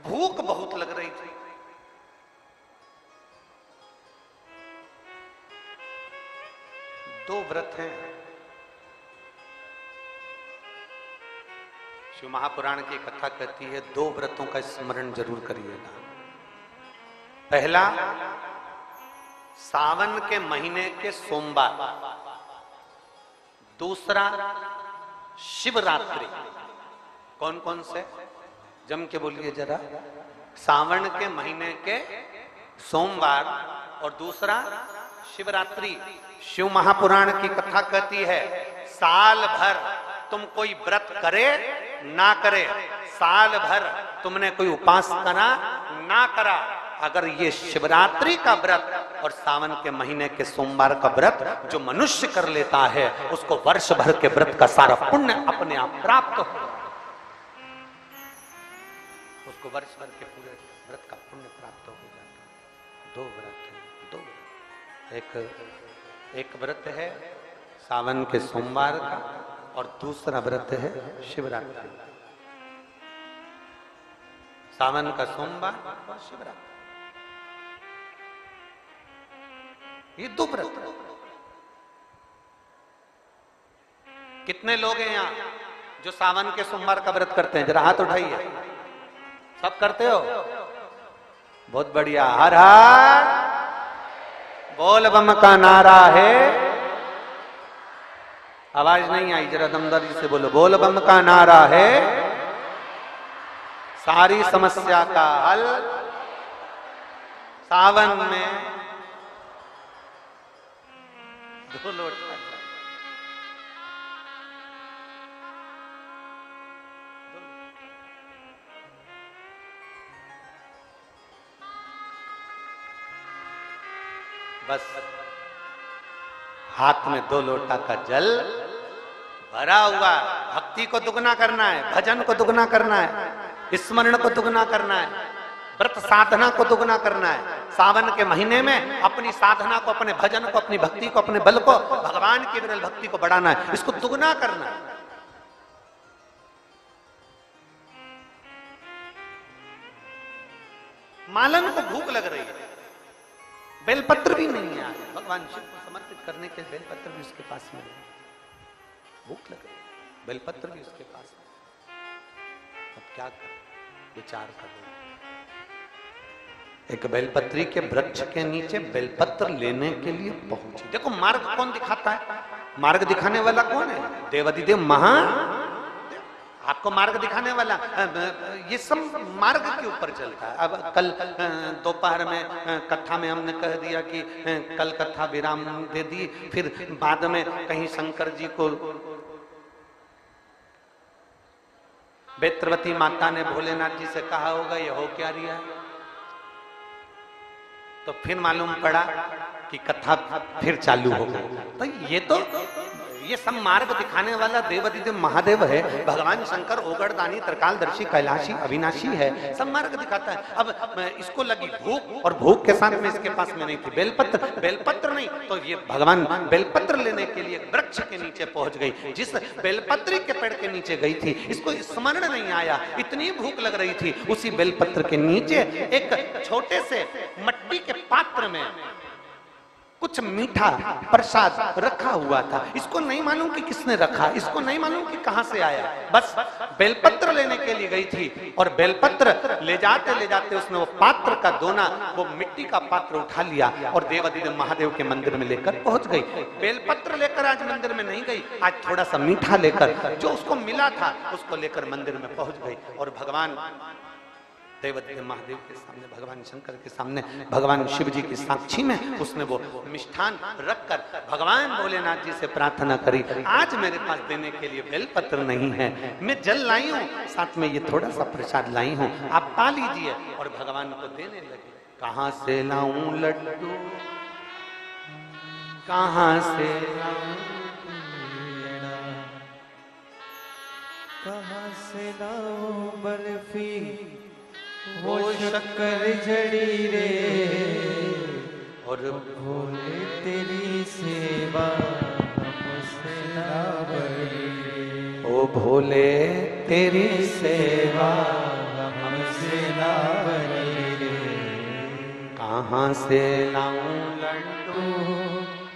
भूख बहुत लग रही थी। दो व्रत हैं, शिव महापुराण की कथा कहती है 2 व्रतों का स्मरण जरूर करिएगा। पहला, सावन के महीने के सोमवार। दूसरा, शिवरात्रि। कौन कौन से? जम के बोलिए जरा। सावन के महीने के सोमवार और दूसरा शिवरात्रि। शिव महापुराण की कथा कहती है साल भर तुम कोई व्रत करे ना करे, साल भर तुमने कोई उपास करा ना करा, अगर ये शिवरात्रि का व्रत और सावन के महीने के सोमवार का व्रत जो मनुष्य कर लेता है, उसको वर्ष भर के व्रत का सारा पुण्य अपने आप प्राप्त हो, उसको वर्ष भर के पूरे व्रत का पुण्य प्राप्त हो जाता। 2 व्रत है, 2 व्रत। एक व्रत है सावन के सोमवार का और दूसरा व्रत है शिवरात्रि। सावन का सोमवार और शिवरात्रि, ये 2 व्रत। कितने लोग हैं यहाँ जो सावन के सोमवार का व्रत करते हैं? जरा हाथ उठाइए। सब करते हो? बहुत बढ़िया। हर हर बोल बम का नारा है। आवाज नहीं आई, जरा दमदारी से बोलो। बोल बम का नारा है, सारी समस्या का हल सावन में 2 लोटा। बस हाथ में 2 लोटा का जल भरा हुआ। भक्ति को दुगना करना है, भजन को दुगना करना है, स्मरण को दुगना करना है, व्रत साधना को दुगना करना है। सावन के महीने में अपनी साधना को, अपने भजन को, अपनी भक्ति को, अपने बल को, भगवान की विरल भक्ति को बढ़ाना है, इसको दुगना करना है। मालन को भूख लग रही है, बेलपत्र भी नहीं है, भगवान शिव को समर्पित करने के बेलपत्र भी उसके पास में नहीं। भूख लग रही, बेलपत्र भी उसके पास में। अब क्या कर, विचार करो। एक बेलपत्री के वृक्ष के नीचे बेलपत्र लेने के लिए पहुंची। देखो मार्ग कौन दिखाता है? मार्ग दिखाने वाला कौन है? देवाधिदेव महा, आपको मार्ग दिखाने वाला। ये सब मार्ग के ऊपर चलता है। अब कल दोपहर में कथा में हमने कह दिया कि कल कथा विराम दे दी, फिर बाद में कहीं शंकर जी को बेत्रवती माता ने भोलेनाथ जी से कहा होगा ये हो क्या रहा है, तो फिर मालूम पड़ा कि कथा फिर चालू हो गई। तो ये सब मार्ग दिखाने वाला देवादिदेव महादेव है। भगवान शंकर ओगड़दानी, त्रिकालदर्शी, कैलाशी, अविनाशी है, सब मार्ग दिखाता है। अब इसको लगी भूख, और भूख के साथ में इसके पास में नहीं थी बेलपत्र। बेलपत्र नहीं तो ये भगवान बेलपत्र लेने के लिए वृक्ष के नीचे पहुंच गई। जिस बेलपत्री के पेड़ के नीचे गई थी, इसको स्मरण नहीं आया, इतनी भूख लग रही थी। उसी बेलपत्र के नीचे एक छोटे से मट्टी के पात्र में कुछ मीठा प्रसाद रखा हुआ था। इसको नहीं मालूम कि किसने रखा, इसको नहीं मालूम कि कहां से आया। बस बेलपत्र लेने के लिए गई थी, और बेलपत्र ले जाते उसने वो पात्र का दोना, वो मिट्टी का पात्र उठा लिया और देवादिदेव महादेव के मंदिर में लेकर पहुंच गई। बेलपत्र लेकर आज मंदिर में नहीं गई, आज थोड़ा सा मीठा लेकर, जो उसको मिला था उसको लेकर मंदिर में पहुंच गई। और भगवान देवादिदेव महादेव के सामने, भगवान शंकर के सामने, भगवान शिव जी की साक्षी में उसने वो मिष्ठान रखकर भगवान भोलेनाथ जी से प्रार्थना करी, आज मेरे पास देने के लिए बेलपत्र नहीं है, मैं जल लाई हूँ, साथ में ये थोड़ा सा प्रसाद लाई हूँ, आप पा लीजिए। और भगवान को देने लगे। कहां से लाऊं लड्डू, कहां से लाऊं, कहां से लाऊं बर्फी, वो शक्कर जड़ी रे, और भोले तेरी सेवा हमसे ना बनी। ओ भोले तेरी सेवा हमसे ना बनी रे। कहां से लाऊं लड्डू,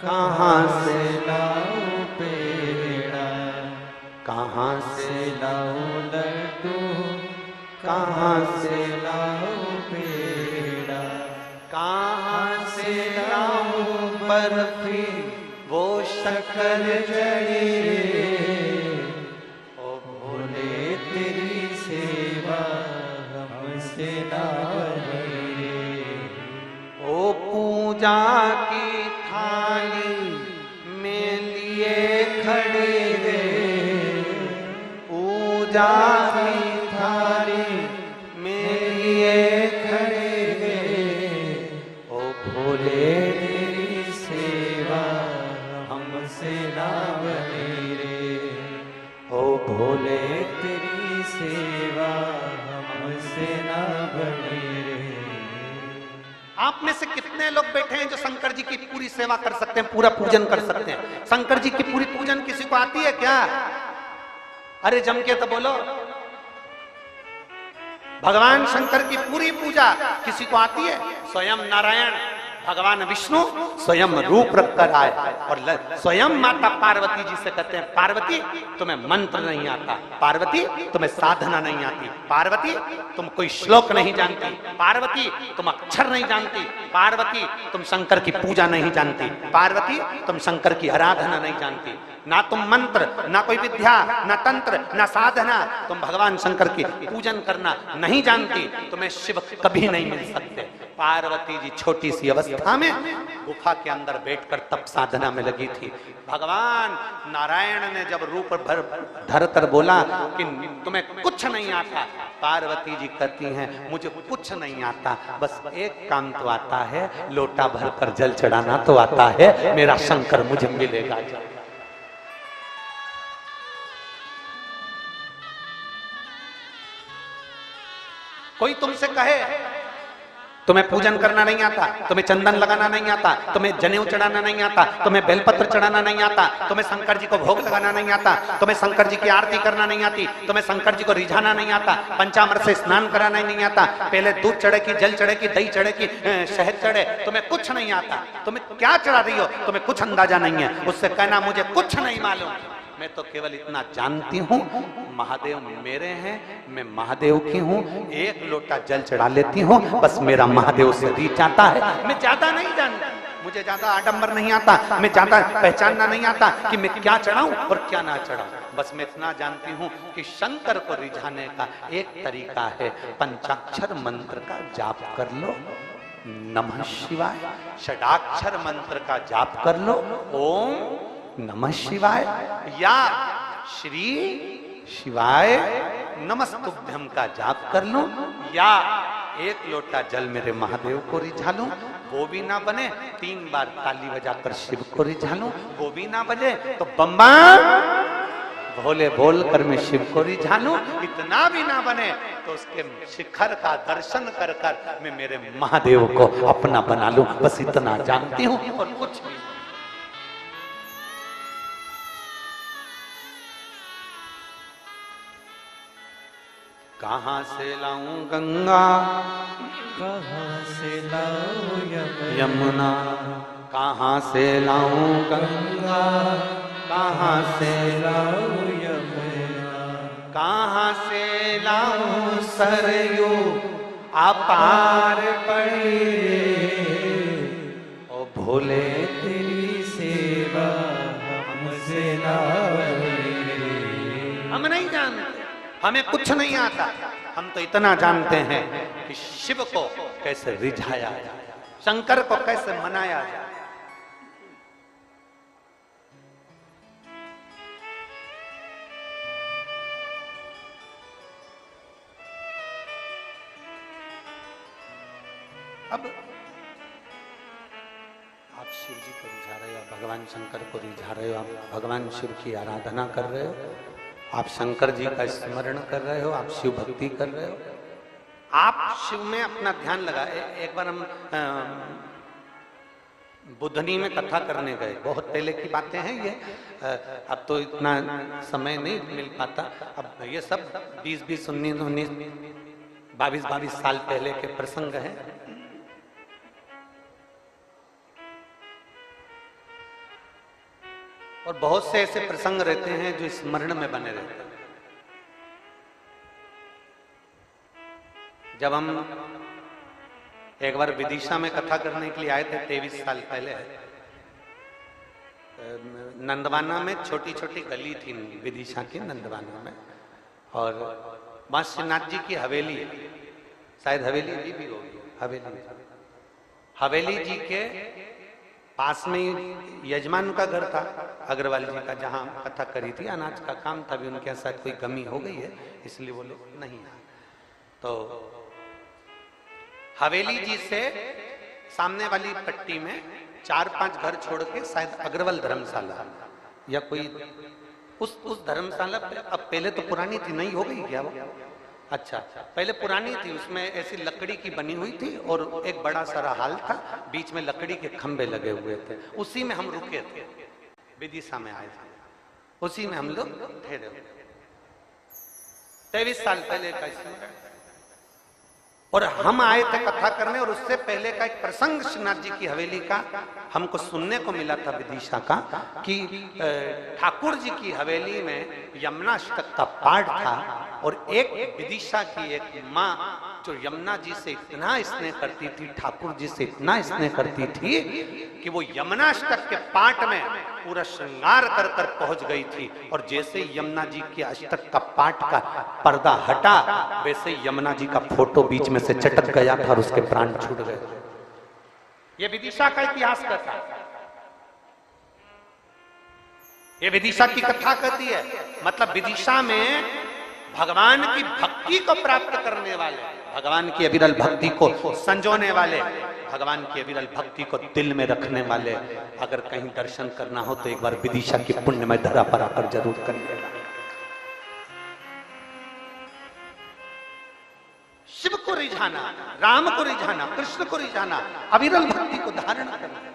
कहां से लाऊं पेड़ा, कहां से लाऊं लड्डू, कहां से लाऊं पेड़ा, कहां से लाऊं बर्फी, वो शक्कर जड़ी रे, ओ भोले तेरी सेवा हमसे ना बनी रे। ओ पूजा की थाली में लिए खड़ी रे, पूजा की थाली में लिए खड़े रे, ओ भोले तेरी सेवा हमसे ना बनी रे, ओ भोले तेरी सेवा हमसे ना बनी रे। आप में से कितने लोग बैठे हैं जो शंकर जी की पूरी सेवा कर सकते हैं, पूरा पूजन कर सकते हैं? शंकर जी की पूरी पूजन किसी को आती है क्या? अरे जम के तो बोलो। भगवान शंकर की पूरी पूजा किसी को आती है? स्वयं नारायण भगवान विष्णु स्वयं रूप रखकर आए और स्वयं माता पार्वती जी से कहते हैं, पार्वती तुम्हें मंत्र नहीं आता, पार्वती तुम्हें साधना नहीं आती, पार्वती तुम कोई श्लोक नहीं जानती, पार्वती तुम अक्षर नहीं जानती, पार्वती तुम शंकर की पूजा नहीं जानती, पार्वती तुम शंकर की आराधना नहीं जानती, ना तुम मंत्र, ना कोई विद्या, ना तंत्र, ना साधना, तुम भगवान शंकर की पूजन करना नहीं जानती, तुम्हें शिव कभी नहीं मिल सकते। पार्वती जी छोटी सी अवस्था में गुफा के अंदर बैठकर तप साधना में लगी थी। भगवान नारायण ने जब रूप धर कर बोला कि तुम्हें कुछ नहीं आता, पार्वती जी कहती हैं मुझे कुछ नहीं आता, बस एक काम तो आता है, लोटा भर कर जल चढ़ाना तो आता है, मेरा शंकर मुझे मिलेगा। कोई तुमसे कहे तुम्हें पूजन करना नहीं आता, तुम्हें चंदन लगाना नहीं आता, तुम्हें जनेऊ चढ़ाना नहीं आता, तुम्हें बेलपत्र चढ़ाना नहीं आता, तुम्हें शंकर जी को भोग लगाना नहीं आता, तुम्हें शंकर जी की आरती करना नहीं आती, तुम्हें शंकर जी को रिझाना नहीं आता, पंचामृत से स्नान कराना नहीं आता, पहले दूध चढ़े की, जल चढ़े की, दही चढ़े की, शहद चढ़े, तुम्हें कुछ नहीं आता, तुम्हें क्या चढ़ा रही हो, तुम्हें कुछ अंदाजा नहीं है, उससे कहना मुझे कुछ नहीं मालूम, मैं तो केवल इतना जानती हूँ महादेव मेरे हैं, मैं महादेव की हूँ, एक लोटा जल चढ़ा लेती हूँ, बस मेरा महादेव से रीच जाता है, मैं ज्यादा नहीं जानती, मुझे ज्यादा आडंबर नहीं आता, मैं ज्यादा पहचानना नहीं आता कि मैं क्या चढ़ाऊं और क्या ना चढ़ाऊं, बस मैं इतना जानती हूँ कि शंकर को रिझाने का एक तरीका है, पंचाक्षर मंत्र का जाप कर लो, नमः शिवाय, षडाक्षर मंत्र का जाप कर लो, ओम नमः शिवाय या श्री शिवाय नमस्तुभ्यम का जाप कर लूं, या एक लोटा जल मेरे महादेव को रिझा लूं, वो भी ना बने, 3 बार ताली बजाकर शिव को रिझा लूं, वो भी ना बजे तो बम्बा भोले बोल कर मैं शिव को रिझा लूं, इतना भी ना बने तो उसके शिखर का दर्शन कर कर मैं मेरे महादेव को अपना बना लूं। बस इतना जानती हूं और कुछ भी। कहां से लाऊं गंगा, कहाँ से लाऊं यमुना, कहां से लाऊं गंगा, कहां से लाऊं यमुना, कहां से लाऊं सरयू अपार पड़ी रे, ओ भोले तेरी सेवा हमसे ना बनी रे। हम नहीं जानते, हमें कुछ नहीं आता, हम तो इतना जानते हैं कि शिव को कैसे रिझाया जाए, शंकर को कैसे मनाया जाए। अब आप शिव जी को रिझा रहे हो, भगवान शंकर को रिझा रहे हो, आप भगवान शिव की आराधना कर रहे हो, आप शंकर जी का स्मरण कर रहे हो, आप शिव भक्ति कर रहे हो, आप शिव में अपना ध्यान लगाए। एक बार हम बुधनी में कथा करने गए, बहुत पहले की बातें हैं ये, अब तो इतना समय नहीं मिल पाता। अब ये सब 20-20, 19-19, 22-22 साल पहले के प्रसंग हैं। और बहुत से ऐसे प्रसंग रहते हैं जो स्मरण में बने रहते हैं। जब हम एक बार विदिशा में कथा करने के लिए आए थे 23 साल पहले, नंदवाना में छोटी छोटी गली थी विदिशा की, नंदवाना में, और वहां श्रीनाथ जी की हवेली, शायद हवेली जी भी होगी, हवेली जी के पास में यजमान का घर था, अग्रवाल जी का, जहां कथा करी थी। अनाज का काम था, भी उनके साथ कोई कमी हो गई है इसलिए वो लोग नहीं आए। तो हवेली जी से सामने वाली पट्टी में 4-5 घर छोड़ के शायद अग्रवाल धर्मशाला या कोई उस धर्मशाला, अब पहले तो पुरानी थी, नहीं हो गई क्या वो? अच्छा, पहले पुरानी थी, उसमें ऐसी लकड़ी की बनी हुई थी और एक बड़ा सारा हॉल था, बीच में लकड़ी के खंभे लगे हुए थे, उसी में हम रुके थे, विदिशा में आए थे, उसी में हम लोग ठहरे हुए। 23 साल पहले का स्मरण। और हम आए थे कथा करने, और उससे पहले का एक प्रसंग श्रीनाथ जी की हवेली का हमको सुनने को मिला था विदिशा का, कि ठाकुर जी की हवेली में यमुनाष्टक का पाठ था, और एक विदिशा की एक माँ जो यमुना जी से इतना स्नेह करती थी, ठाकुर जी से इतना स्नेह करती थी कि वो यमुनाष्टक के पाठ में पूरा श्रृंगार कर कर पहुंच गई थी। और जैसे यमुना जी के अष्टक का पाठ का पर्दा हटा, वैसे यमुना जी का फोटो बीच में से चटक गया था और उसके प्राण छूट गए। ये विदिशा का इतिहास कहता है, ये विदिशा की कथा कहती है। मतलब विदिशा में भगवान की भक्ति को प्राप्त करने वाले, भगवान की अविरल भक्ति को संजोने वाले, भगवान की अविरल भक्ति को दिल में रखने वाले, अगर कहीं दर्शन करना हो तो एक बार विदिशा की पुण्यमय धरा पर आकर जरूर करिएगा। शिव को रिझाना, राम को रिझाना, कृष्ण को रिझाना, अविरल भक्ति को धारण करना,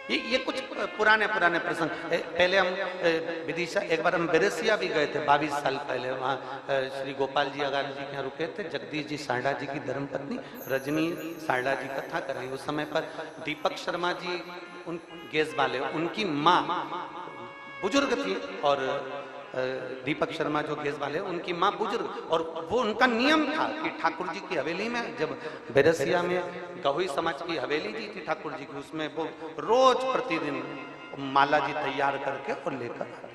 ये कुछ पुराने प्रसंग। पहले हम विदिशा, एक बार हम बेरेसिया भी गए थे 22 साल पहले, वहाँ श्री गोपाल जी अगाल जी के यहाँ रुके थे। जगदीश जी सारडा जी की धर्मपत्नी रजनी सारडा जी कथा कर रही, उस समय पर दीपक शर्मा जी उन गेस वाले, उनकी माँ बुजुर्ग थी, और दीपक शर्मा जो गेस वाले उनकी माँ बुजुर्ग, और वो उनका नियम था कि ठाकुर जी की हवेली में, जब बेरसिया में गहुई समाज की हवेली जी थी ठाकुर जी की, उसमें वो रोज प्रतिदिन माला जी तैयार करके और लेकर आते।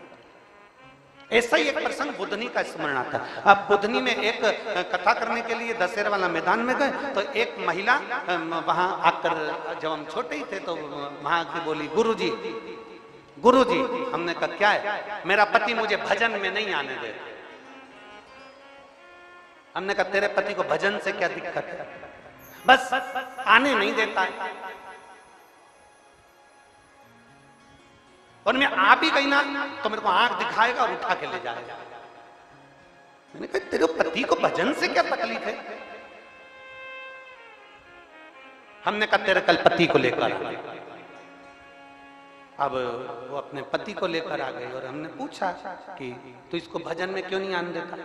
ऐसा ही एक प्रसंग बुधनी का स्मरण आता है। अब बुधनी में एक कथा करने के लिए दशहरा वाला मैदान में गए, तो एक महिला वहां आकर, जब हम छोटे ही थे तो वहां की बोली, गुरुजी, हमने कहा क्या है? मेरा पति मुझे भजन में नहीं आने दे। हमने कहा तेरे पति को भजन से क्या दिक्कत है? बस आने नहीं देता है। और मैं आ भी गई ना तो मेरे को आंख दिखाएगा और उठा के ले जाएगा। मैंने कहा तेरे पति को भजन से क्या तकलीफ है? हमने कहा तेरे कल पति को लेकर आ। अब वो अपने पति को लेकर आ गई और हमने पूछा कि तू इसको भजन में क्यों नहीं आने देता?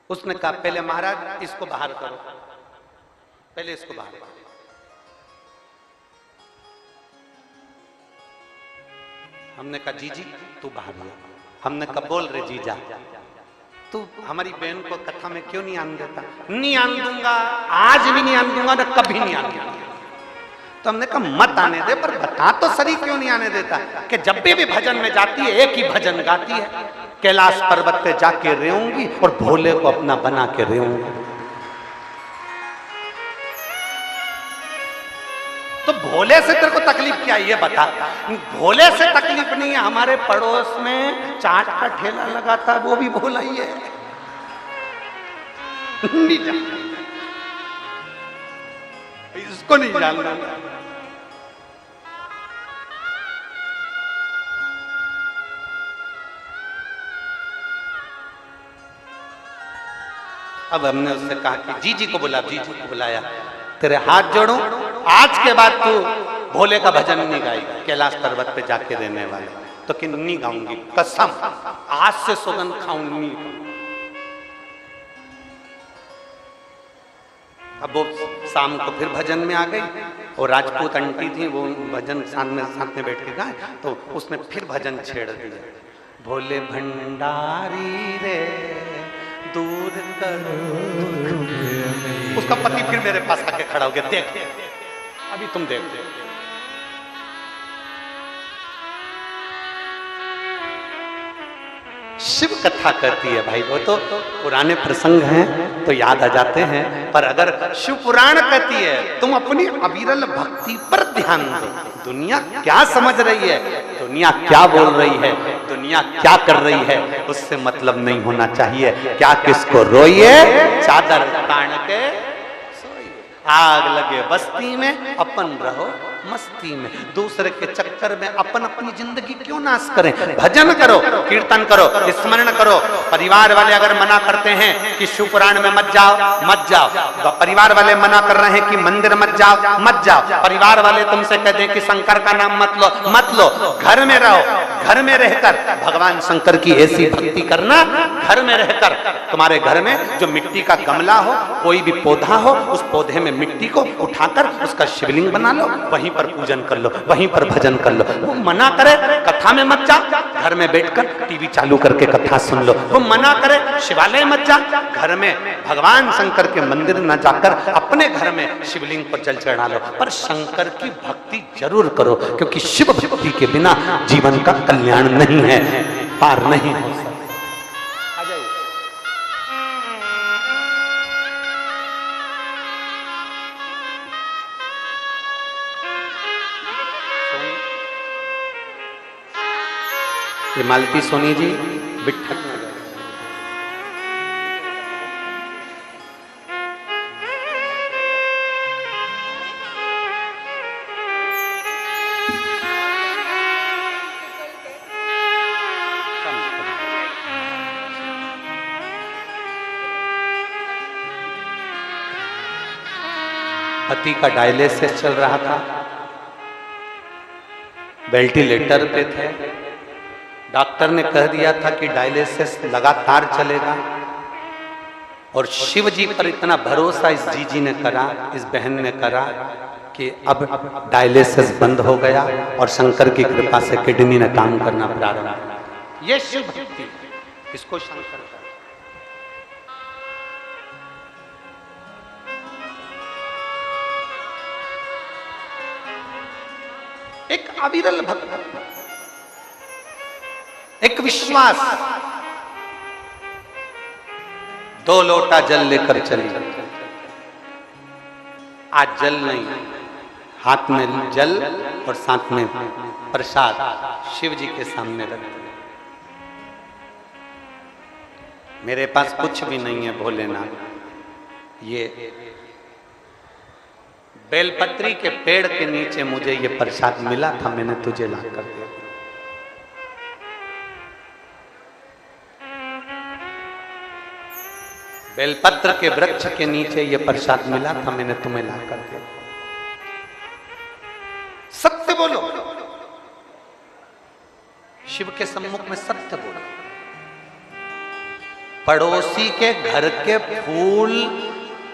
उसने कहा पहले महाराज इसको बाहर करो, पहले इसको बाहर करो। हमने कहा जीजी तू बाहर आ। हमने कहा बोल रे जीजा तू हमारी बहन को कथा में क्यों नहीं आने देता? नहीं आने दूंगा, आज भी नहीं आने दूंगा, ना कभी नहीं आने दूंगा। तो हमने कहा मत आने दे, पर बता तो सही क्यों नहीं आने देता? कि जब भी भजन में जाती है एक ही भजन गाती है, कैलाश पर्वत पे जाके रेऊंगी और भोले को अपना बना के रेऊंगी। तो भोले से तेरे को तकलीफ क्या है ये बता? भोले से तकलीफ नहीं है, हमारे पड़ोस में चाट का ठेला लगाता वो भी भोला ही है। इसको नहीं जानना। अब हमने उससे कहा कि जीजी को बुला, जीजी को बुलाया, तेरे हाथ जोड़ूं, आज के बाद तू भोले का भजन नहीं गाएगी कैलाश पर्वत पे जाके रहने वाले। तो कि नहीं गाऊंगी, कसम आज से सौगंध खाऊंगी। अब वो शाम को फिर भजन में आ गई और राजपूत आंटी थी, वो भजन साथ में बैठ के गाए, तो उसने फिर भजन छेड़ दिया। भोले भंडारी रे दूर करो। उसका पति फिर मेरे पास आके खड़ा हो गया, देख अभी तुम देख। शिव कथा करती है भाई, वो तो पुराने प्रसंग हैं तो याद आ जाते हैं, पर अगर शिव पुराण कहती है तुम अपनी अविरल भक्ति पर ध्यान दो। दुनिया क्या समझ रही है, दुनिया क्या बोल रही है, दुनिया क्या कर रही है, उससे मतलब नहीं होना चाहिए। क्या किसको रोइए, चादर तान के सोइए। आग लगे बस्ती में, अपन रहो मस्ती में। दूसरे के चक्कर में अपन अपनी जिंदगी क्यों नाश करें? भजन करो, कीर्तन करो, स्मरण करो। परिवार वाले अगर मना करते हैं कि शिव पुराण में मत जाओ, मत जाओ। परिवार वाले मना कर रहे हैं कि मंदिर मत जाओ, मत जाओ। परिवार वाले तुमसे कहते हैं कि शंकर का नाम मत लो, मत लो। घर में रहो, घर में रहकर भगवान शंकर की ऐसी भक्ति करना। घर में रहकर तुम्हारे घर में जो मिट्टी का गमला हो, कोई भी पौधा हो, उस पौधे में मिट्टी को उठाकर उसका शिवलिंग बना लो, वहीं पर पूजन कर लो, वहीं पर भजन कर लो। वो मना करे कथा में मत जा, घर में बैठकर टीवी चालू करके कथा सुन लो। वो मना करे शिवालय मत जा, घर में भगवान शंकर के मंदिर न जाकर अपने घर में शिवलिंग पर जल चढ़ा लो। पर शंकर की भक्ति जरूर करो, क्योंकि शिव भक्ति के बिना जीवन का कल्याण नहीं है, पार नहीं हो सकता। मालती सोनी जी बिट्ठक में गए। पति का डायलिसिस चल रहा था, वेंटिलेटर पे थे। डॉक्टर ने कह दिया था कि डायलिसिस लगातार चलेगा, और शिव जी पर इतना भरोसा इस जीजी ने करा, इस बहन ने करा कि अब डायलिसिस बंद हो गया और शंकर की कृपा से किडनी ने काम करना प्रारंभ किया। ये शिव भक्ति, इसको शंकर का। एक अविरल भक्त, एक विश्वास। 2 लोटा जल लेकर चली। आज जल नहीं, हाथ में जल और साथ में प्रसाद शिव जी के सामने रख। मेरे पास कुछ भी नहीं है भोलेनाथ, ये बेलपत्री के पेड़ के नीचे मुझे ये प्रसाद मिला था, मैंने तुझे ला कर दिया। बेलपत्र के वृक्ष के नीचे ये प्रसाद मिला था, मैंने तुम्हें ला कर दिया। सत्य बोलो, शिव के सम्मुख में सत्य बोलो। पड़ोसी के घर के फूल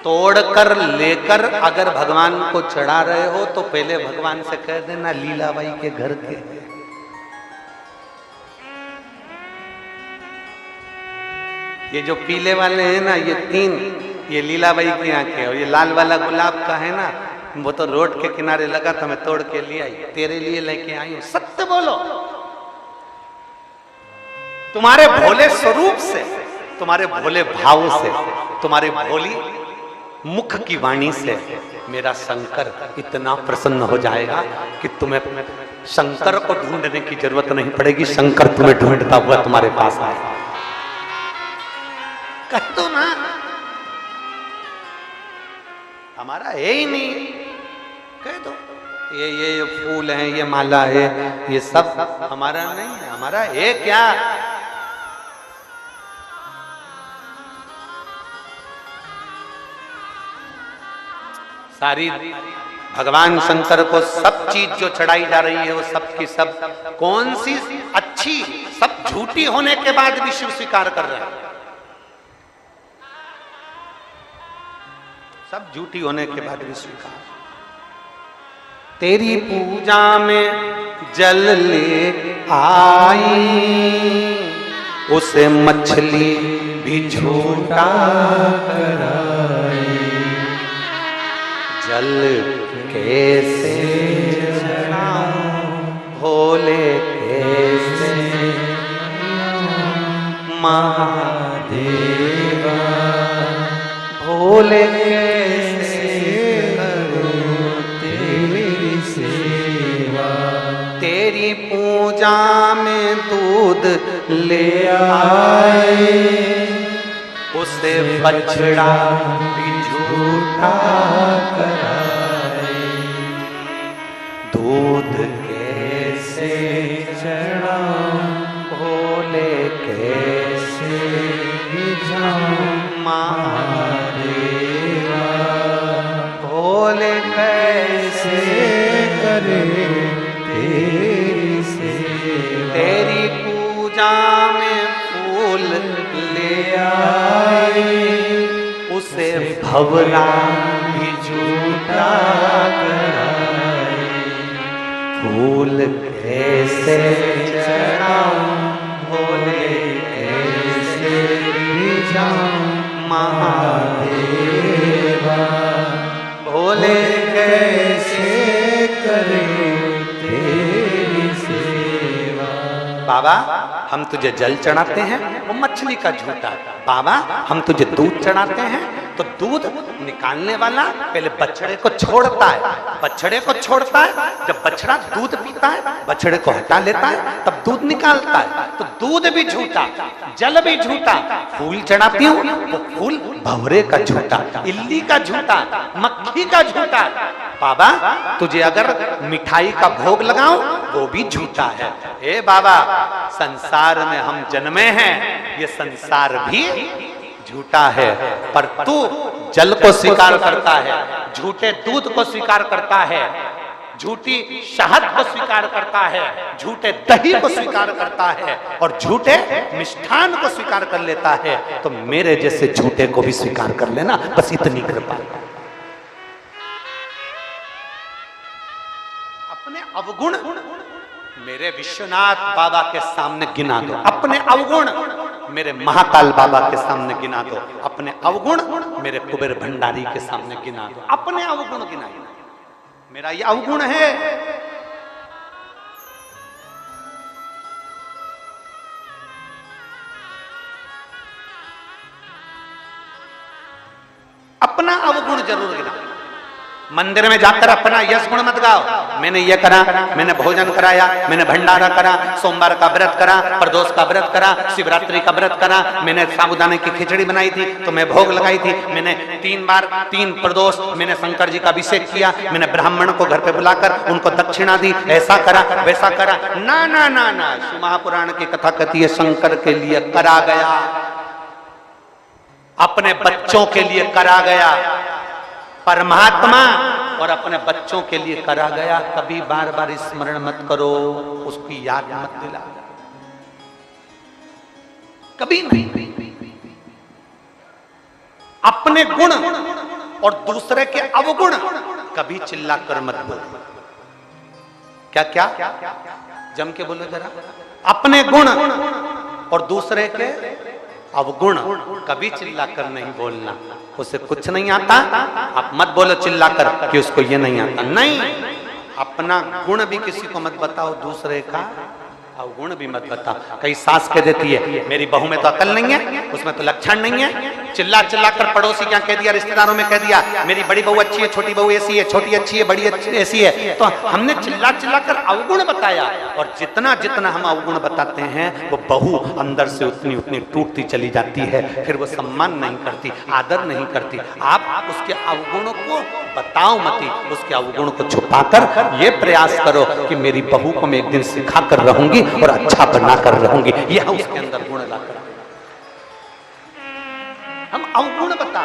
तोड़कर लेकर अगर भगवान को चढ़ा रहे हो तो पहले भगवान से कह देना लीलाबाई के घर के। ये जो पीले वाले हैं ना, ये 3 ये लीलाबाई के यहाँ के, और ये लाल वाला गुलाब का है ना, वो तो रोड के किनारे लगा था, मैं तोड़ के ले आई, तेरे लिए लेके आई हूं। सत्य बोलो। तुम्हारे भोले स्वरूप से, तुम्हारे भोले भाव से, तुम्हारी भोली मुख की वाणी से मेरा शंकर इतना प्रसन्न हो जाएगा कि तुम्हें शंकर को ढूंढने की जरूरत नहीं पड़ेगी, शंकर तुम्हें ढूंढता हुआ तुम्हारे पास आएगा। कह दो ना, हमारा है ही नहीं, कह दो ये फूल है, ये माला है, ये सब हमारा नहीं है। हमारा है क्या? सारी भगवान शंकर को सब चीज जो चढ़ाई जा रही है वो सब की सब कौन सी अच्छी, सब झूठी होने के बाद भी शिव स्वीकार कर रहे हैं। सब झूठी होने के बाद भी स्वीकार। तेरी पूजा में जल ले आई, उसे मछली भी झूठा कराई। जल कैसे चढ़ाऊं भोले कैसे महादेवा, भोले कैसे करूं तेरी सेवा। तेरी पूजा में दूध ले आए, उसे बछड़ा भी झूठा कराए। दूध कैसे चढ़ाऊं भोले कैसे भिजाऊं महादेवा, भोले कैसे करे तेरी सेवा। तेरी पूजा में फूल ले आए, उसे भवरा भी झूठा कराए। फूल कैसे चढ़ाऊं भोले कैसे भिजाऊं महादेवा, भोले कैसे करें तेरी सेवा। बाबा हम तुझे जल चढ़ाते हैं, वो मछली का झूठा। बाबा हम तुझे दूध चढ़ाते हैं, तो दूध निकालने वाला पहले बछड़े को छोड़ता है, बछड़े को छोड़ता है। जब बछड़ा दूध पीता है, बछड़े को हटा लेता है, तब दूध निकालता है। तो दूध भी झूठा, जल भी झूठा। फूल चढ़ाती हूँ वो फूल भंवरे का झूठा, इल्ली का झूठा, मक्खी का झूठा। बाबा तुझे अगर मिठाई का भोग लगाऊं वो भी झूठा है। हे बाबा संसार में हम जन्मे हैं, ये संसार भी झूठा है, पर तू जल को स्वीकार करता है, झूठे दूध को स्वीकार करता है, झूठी शहद को स्वीकार करता है, झूठे दही को स्वीकार करता है और झूठे मिष्ठान को स्वीकार कर लेता है। तो मेरे जैसे झूठे को भी स्वीकार कर लेना, बस इतनी कृपा। अपने अवगुण मेरे विश्वनाथ बाबा के सामने गिना दो, अपने अवगुण मेरे महाकाल बाबा के सामने गिना दो, अपने अवगुण मेरे कुबेर भंडारी के सामने गिना दो, अपने अवगुण गिनाइए। मेरा ये अवगुण है। अपना अवगुण जरूर गिना। मंदिर में जाकर अपना यश गुण मत गाओ। मैंने ये करा, मैंने भोजन कराया, मैंने भंडारा करा, सोमवार का व्रत करा, प्रदोष का व्रत करा, शिवरात्रि का व्रत करा, मैंने साबूदाने की खिचड़ी बनाई थी तो मैं भोग लगाई थी, मैंने 3 बार 3 प्रदोष मैंने शंकर जी का अभिषेक किया, मैंने ब्राह्मण को घर पे बुलाकर उनको दक्षिणा दी, ऐसा करा वैसा करा। ना ना ना ना, शिव महापुराण की कथा कहती है शंकर के लिए करा गया, अपने बच्चों के लिए करा गया। परमात्मा और अपने बच्चों के लिए करा गया। कभी बार बार स्मरण मत करो, उसकी याद मत दिला, कभी नहीं। अपने गुण और दूसरे के अवगुण कभी चिल्लाकर मत बोलो। क्या क्या जम के बोलो जरा। अपने गुण और दूसरे के अवगुण कभी चिल्लाकर नहीं बोलना। उसे कुछ नहीं आता, आप मत बोलो चिल्लाकर कि उसको ये नहीं आता। नहीं, अपना गुण भी किसी को मत बताओ, दूसरे का अवगुण भी मत बताओ। कई सास कह देती है मेरी बहू में तो अकल नहीं है, उसमें तो लक्षण नहीं है। चिल्ला चिल्ला कर पड़ोसी क्या कह दिया, रिश्तेदारों में कह दिया मेरी बड़ी बहू अच्छी है, छोटी बहू ऐसी है, छोटी अच्छी है, बड़ी अच्छी ऐसी है। तो हमने चिल्ला चिल्ला कर अवगुण बताया, और जितना जितना हम अवगुण बताते हैं वो बहू अंदर से उतनी उतनी टूटती चली जाती है। फिर वो सम्मान नहीं करती, आदर नहीं करती। आप उसके अवगुणों को बताओ मती, उसके अवगुण को छुपाकर ये प्रयास करो कि मेरी बहू को मैं एक दिन सिखा कर रहूंगी और अच्छा बनाकर रहूंगी। यह उसके अंदर गुण लाकर हम अवगुण बता।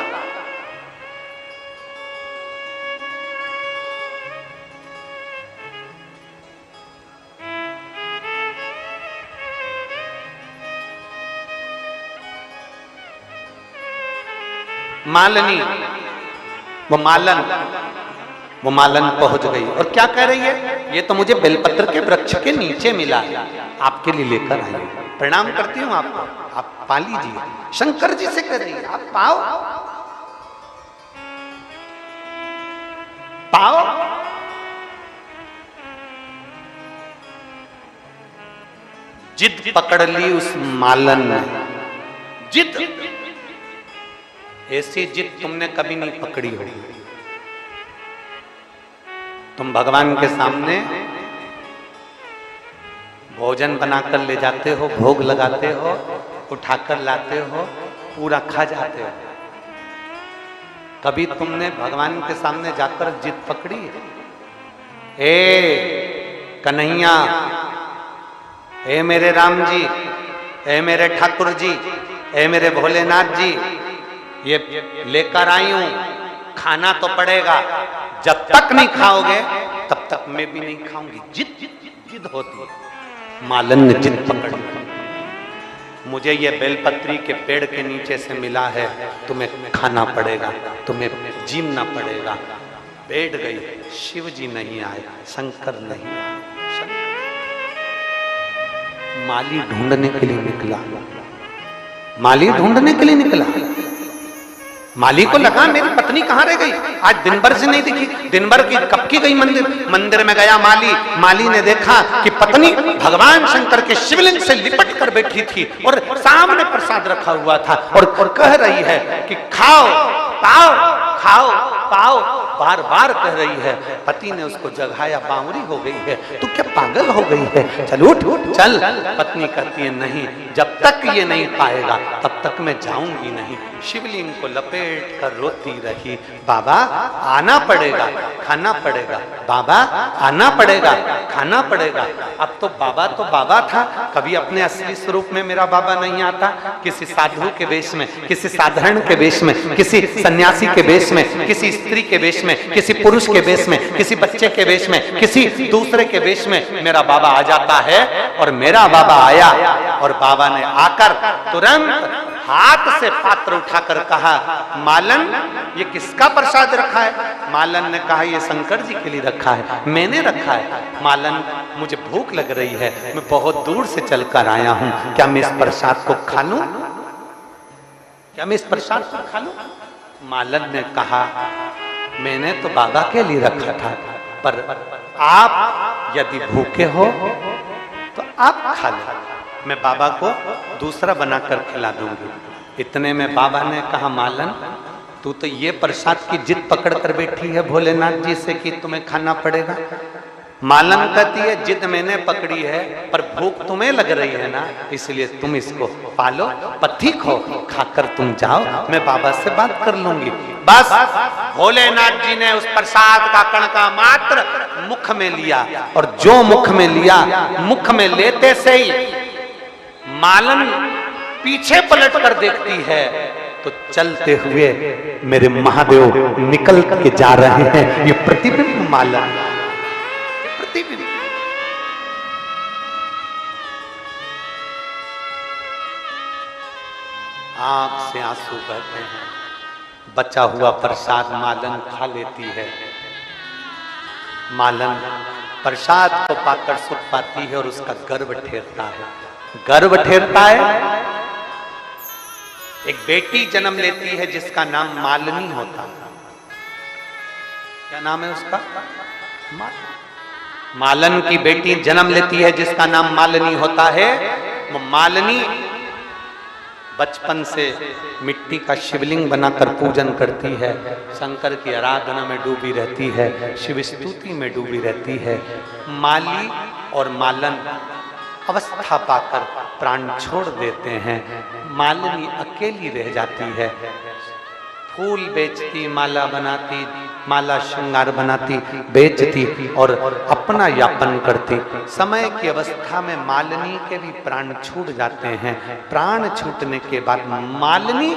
मालनी वो मालन पहुंच गई और क्या कह रही है, ये तो मुझे बेलपत्र के वृक्ष के नीचे मिला, आपके लिए लेकर आई। प्रणाम करती हूँ आपको, आप पा लीजिए। शंकर जी से कह रही है आप पाओ पाओ। जिद पकड़ ली उस मालन ने, जिद, ऐसी जिद तुमने कभी नहीं पकड़ी होगी। तुम भगवान के सामने भोजन बनाकर ले जाते हो, भोग लगाते हो, उठाकर लाते हो, पूरा खा जाते हो। कभी तुमने भगवान के सामने जाकर जिद पकड़ी? ए कन्हैया, ए मेरे राम जी, ए मेरे ठाकुर जी, ए मेरे भोलेनाथ जी, ये लेकर आई हूं, खाना तो पड़ेगा। जब तक नहीं खाओगे तब तक मैं भी नहीं खाऊंगी। जिद होती है। मालन ने जिद पकड़ी, मुझे ये बेलपत्री के पेड़ के नीचे से मिला है, तुम्हें खाना पड़ेगा, तुम्हें जीना पड़ेगा। बैठ गई। शिव जी नहीं आए, शंकर नहीं आए। माली ढूंढने के लिए निकला, माली ढूंढने के लिए निकला। माली को लगा मेरी पत्नी कहां रह गई, आज दिन भर से नहीं दिखी। दिन भर की कब की गई मंदिर में गया माली। माली ने देखा कि पत्नी भगवान शंकर के शिवलिंग से लिपट कर बैठी थी और सामने प्रसाद रखा हुआ था और कह रही है कि खाओ पाओ, खाओ पाओ, बार बार कह रही है। पति ने उसको जगाया, बावरी हो गई है, तू क्या पागल हो गई है, चल उठ चल। पत्नी कहती है नहीं, जब तक ये नहीं पाएगा तब तक मैं जाऊंगी नहीं। शिवलिंग को लपेट कर रोती रही, बाबा आना पड़ेगा, खाना पड़ेगा, बाबा आना पड़ेगा, खाना पड़ेगा। अब तो बाबा था, कभी अपने असली स्वरूप में मेरा बाबा नहीं आता। किसी साधु के वेश में, किसी साधारण के वेश में, किसी सन्यासी के वेश में, किसी स्त्री के वेश में, किसी पुरुष के वेश में, किसी बच्चे के वेश में, किसी दूसरे के वेश में मेरा बाबा आ जाता है। और मेरा बाबा आया और बाबा ने आकर तुरंत हाथ से पात्र उठाकर कहा, मालन ये किसका प्रसाद रखा है? मालन ने कहा ये शंकर जी के लिए रखा है। मैंने रखा है? मालन मुझे भूख लग रही है, मैं बहुत दूर से चलकर आया हूं, क्या मैं इस प्रसाद को खा लूं? क्या मैं इस प्रसाद को खा लूं? मालन ने कहा मैंने तो बाबा के लिए रखा था, पर आप यदि भूखे हो तो आप खा लो, मैं बाबा को दूसरा बनाकर खिला दूंगी। इतने में बाबा ने कहा मालन तू तो ये प्रसाद की जिद पकड़ कर बैठी है भोलेनाथ जी से कि तुम्हें खाना पड़ेगा। मालन कहती है जिद मैंने पकड़ी है पर भूख तुम्हें लग रही है ना, इसलिए तुम इसको पालो, पथिक हो, खाकर तुम जाओ, मैं बाबा से बात कर लूंगी। बस भोलेनाथ जी ने उस प्रसाद का कणका मात्र मुख में लिया, और जो मुख में लिया, मुख में लेते से ही मालन पीछे पलट कर देखती है तो चलते हुए मेरे महादेव निकल के जा रहे हैं। ये प्रतिबिंब मालन, प्रतिबिंब। आंख से आंसू बहते हैं, बचा हुआ प्रसाद मालन खा लेती है। मालन प्रसाद को पाकर सुख पाती है और उसका गर्व ठेरता है, गर्व ठेरता है। एक बेटी जन्म लेती है जिसका नाम मालिनी होता है। क्या नाम है उसका? मालन की बेटी जन्म लेती है जिसका नाम मालिनी होता है। वो मालिनी बचपन से मिट्टी का शिवलिंग बनाकर पूजन करती है, शंकर की आराधना में डूबी रहती है, शिव स्तुति में डूबी रहती है। माली और मालन अवस्था पाकर प्राण छोड़ देते हैं। मालिनी अकेली रह जाती है, फूल बेचती, माला बनाती, माला श्रृंगार बनाती, बेचती और अपना यापन करती। समय की अवस्था में मालिनी के भी प्राण छूट जाते हैं। प्राण छूटने के बाद मालिनी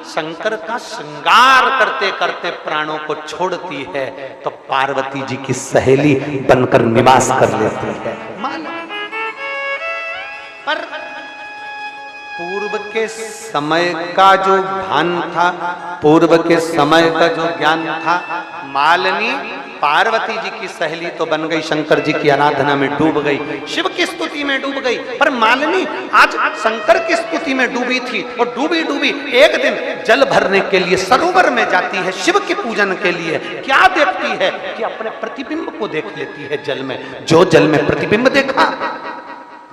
शंकर का श्रृंगार करते करते प्राणों को छोड़ती है तो पार्वती जी की सहेली बनकर निवास कर लेती है मालिनी। पर पूर्व के समय का जो भान था, पूर्व के समय का जो ज्ञान था, मालिनी पार्वती जी की सहेली तो बन गई, शंकर जी की आराधना में डूब गई, शिव की स्तुति में डूब गई। पर मालिनी आज शंकर की स्तुति में डूबी थी और डूबी डूबी एक दिन जल भरने के लिए सरोवर में जाती है, शिव के पूजन के लिए। क्या देखती है कि अपने प्रतिबिंब को देख लेती है जल में। जो जल में प्रतिबिंब देखा,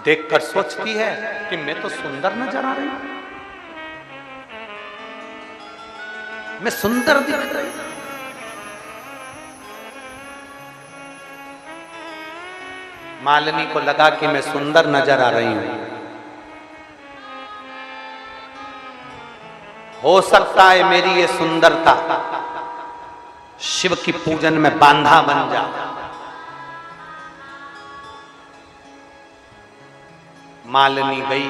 देखकर सोचती है कि मैं तो सुंदर नजर आ रही हूं, मैं सुंदर दिख रही हूं। मालिनी को लगा कि मैं सुंदर नजर आ रही हूं, हो सकता है मेरी ये सुंदरता शिव की पूजन में बांधा बन जाए। मालिनी गई,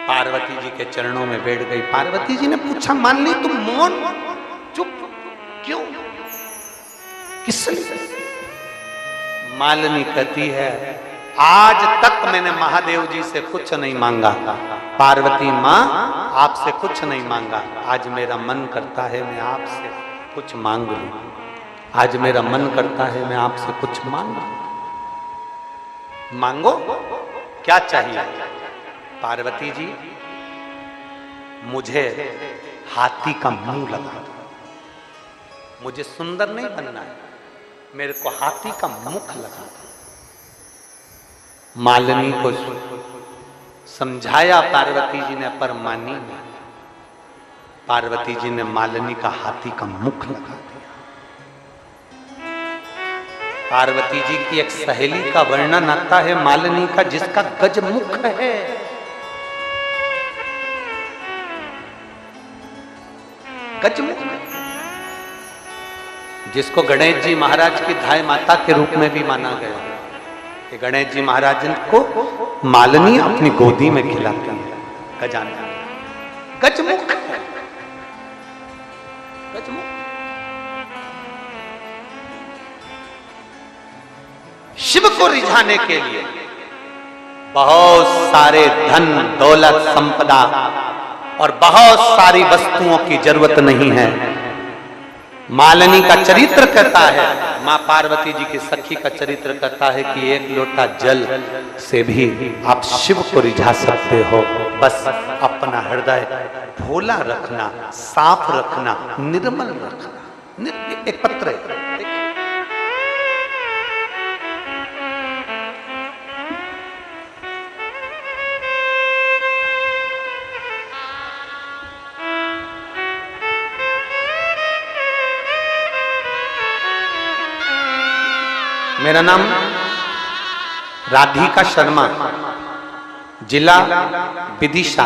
पार्वती जी के चरणों में बैठ गई। पार्वती जी ने पूछा, मालिनी तुम मौन चुप क्यों, किस लिए? मालिनी कहती है, आज तक मैंने महादेव जी से कुछ नहीं मांगा, पार्वती माँ आपसे कुछ नहीं मांगा। आज मेरा मन करता है मैं आपसे कुछ मांग लूं, आज मेरा मन करता है मैं आपसे कुछ मांग लूं। मांगो, क्या चाहिए? पार्वती जी मुझे हाथी का मुंह लगा दो, मुझे सुंदर नहीं बनना है, मेरे को हाथी का मुख लगा दो। मालिनी को समझाया पार्वती जी ने, पर मानी नहीं। पार्वती जी ने मालिनी का हाथी का मुख लगा दिया। पार्वती जी की एक सहेली का वर्णन आता है मालिनी का, जिसका गजमुख है। गजमुख, जिसको गणेश जी महाराज की धाय माता के रूप में भी माना गया कि गणेश जी महाराज को मालिनी अपनी गोदी में खिलाती है। गजानन गजमुख, गजमुख। शिव को रिझाने के लिए बहुत सारे धन दौलत संपदा और बहुत सारी वस्तुओं की जरूरत नहीं है। मालिनी का चरित्र कहता है, मां पार्वती जी की सखी का चरित्र कहता है कि एक लोटा जल से भी आप शिव को रिझा सकते हो। बस अपना हृदय भोला रखना, साफ रखना, निर्मल रखना। एक पत्र है, मेरा नाम राधिका शर्मा, जिला विदिशा,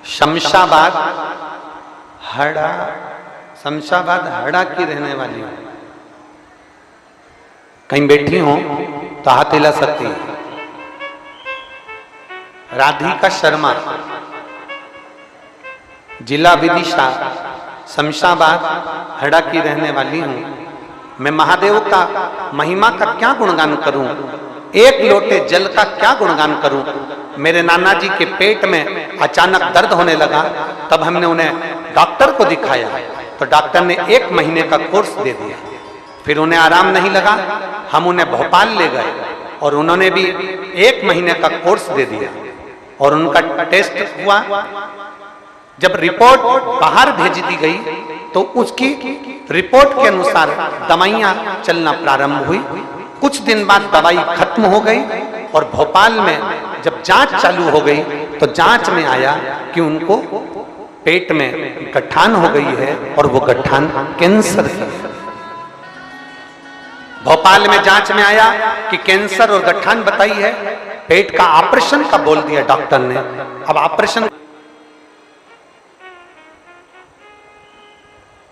शमशाबाद हड़ा की रहने वाली हूं। कहीं बैठी हो तो हाथ हिला सकती है। राधिका शर्मा, जिला विदिशा, शमशाबाद हड़ा की रहने वाली हूं। मैं महादेव का महिमा का क्या गुणगान करूं, एक लोटे जल का क्या गुणगान करूं। मेरे नाना जी के पेट में अचानक दर्द होने लगा, तब हमने उन्हें डॉक्टर को दिखाया तो डॉक्टर ने 1 महीने का कोर्स दे दिया। फिर उन्हें आराम नहीं लगा, हम उन्हें भोपाल ले गए और उन्होंने भी 1 महीने का कोर्स दे दिया और उनका टेस्ट हुआ। जब रिपोर्ट बाहर भेज दी गई तो उसकी रिपोर्ट के अनुसार दवाइयां चलना प्रारंभ हुई। कुछ दिन बाद दवाई खत्म हो गई और भोपाल में जब जांच चालू हो गई तो जांच में आया कि उनको पेट में गठान हो गई है और वो गठान कैंसर की है। भोपाल में जांच में आया कि कैंसर और गठान बताई है, पेट का ऑपरेशन का बोल दिया डॉक्टर ने। अब ऑपरेशन,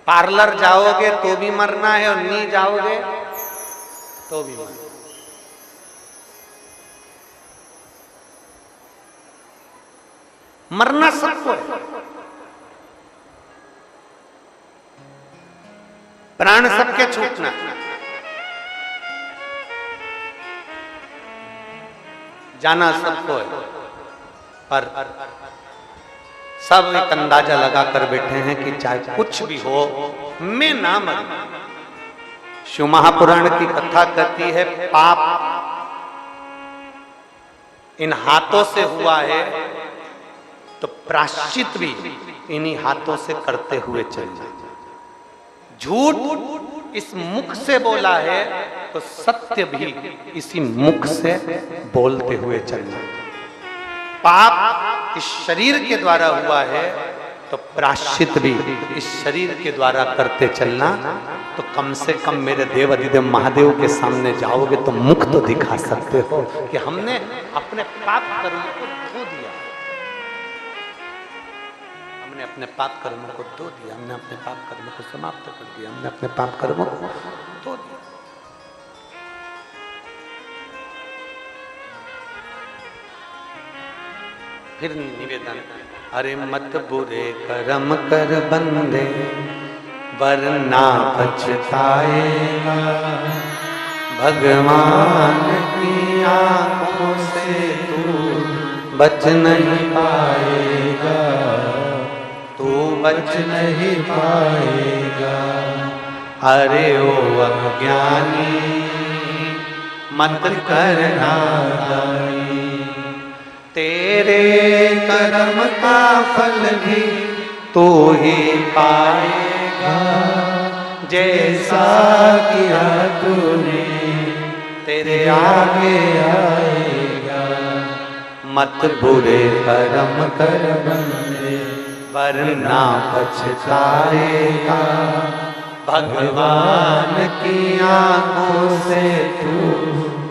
पार्लर जाओगे तो भी मरना है और नहीं जाओगे तो भी मरना। मरना सबको है, प्राण सबके छूटना। जाना सबको है, पर सब एक अंदाजा लगा कर बैठे हैं कि चाहे कुछ भी हो मैं ना मरूं। शिव महापुराण की कथा कहती है, पाप इन हाथों से हुआ है तो प्रायश्चित भी इन्हीं हाथों से करते हुए चलिए। झूठ इस मुख से बोला है तो सत्य भी इसी मुख से बोलते हुए चलना। पाप इस शरीर के द्वारा हुआ है तो प्रायश्चित भी इस शरीर के द्वारा करते चलना। तो कम से कम मेरे देव अधिदेव महादेव के सामने जाओगे तो मुख तो दिखा सकते हो कि हमने अपने पाप कर्मों को धो दिया, हमने अपने पाप कर्मों को धो दिया, हमने अपने पाप कर्मों को समाप्त कर दिया, हमने अपने पाप कर्मों को धो दिया। फिर निवेदन, अरे मत बुरे कर्म कर बंदे वरना पछताएगा, भगवान की आंखों से तू बच नहीं पाएगा, तू बच नहीं पाएगा। अरे ओ अज्ञानी मत करना दानी, तेरे कर्म का फल भी तू ही पाएगा, जैसा किया तूने तेरे आगे आएगा। मत बुरे कर्म कर बंदे वरना पछताएगा, भगवान की आंखों से तू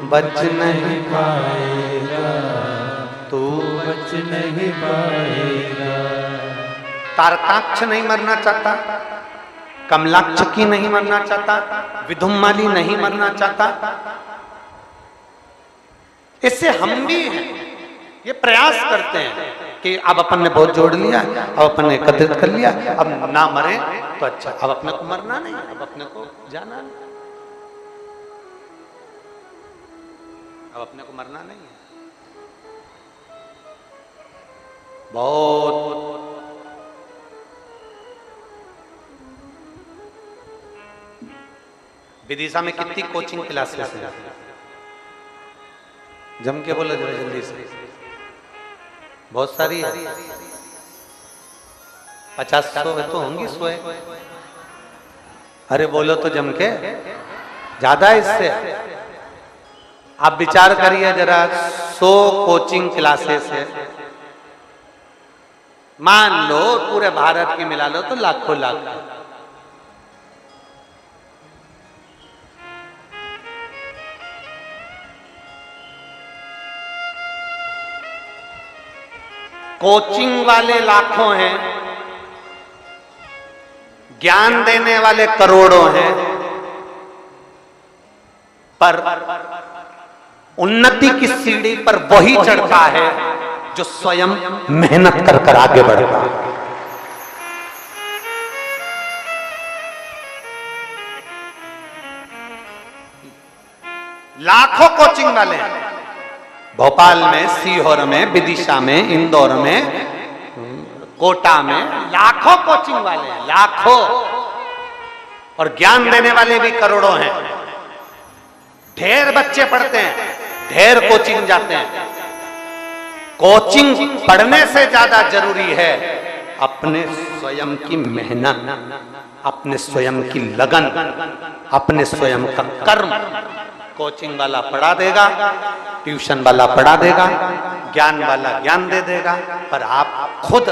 बच नहीं पाएगा, तू बच नहीं पाएगा। तारकाक्ष नहीं मरना चाहता, कमलाक्ष की नहीं मरना चाहता, विधुमाली नहीं मरना चाहता। इससे हम भी हैं, ये प्रयास करते हैं कि अब अपन ने बहुत जोड़ लिया, अब अपन ने एकत्रित कर लिया, अब ना मरे तो अच्छा, अब अपने को मरना नहीं, अब अपने को जाना नहीं, अब अपने को मरना नहीं है। बहुत विदिशा में कितनी कोचिंग क्लासेस हैं? जम के बोलो जरा जल्दी से। बहुत सारी है, 50-100 तो होंगी 100। अरे बोलो तो जम के, ज्यादा इससे। आप विचार करिए जरा, 100 कोचिंग क्लासेस है, मान लो पूरे भारत की मिला लो तो लाखों लाख। कोचिंग वाले लाखों हैं, ज्ञान देने वाले करोड़ों हैं, पर उन्नति की सीढ़ी पर वही चढ़ता है जो स्वयं मेहनत कर कर आगे बढ़ता है। लाखों कोचिंग वाले हैं, भोपाल में, सीहोर में, विदिशा में, इंदौर में, कोटा में लाखों कोचिंग वाले हैं, लाखों। और ज्ञान देने वाले भी करोड़ों हैं। ढेर बच्चे पढ़ते हैं, ढेर कोचिंग जाते हैं। कोचिंग पढ़ने से ज्यादा जरूरी है अपने स्वयं की मेहनत, अपने स्वयं की लगन, अपने स्वयं का कर्म। कोचिंग वाला पढ़ा देगा, ट्यूशन वाला पढ़ा देगा, ज्ञान वाला ज्ञान दे देगा, पर आप खुद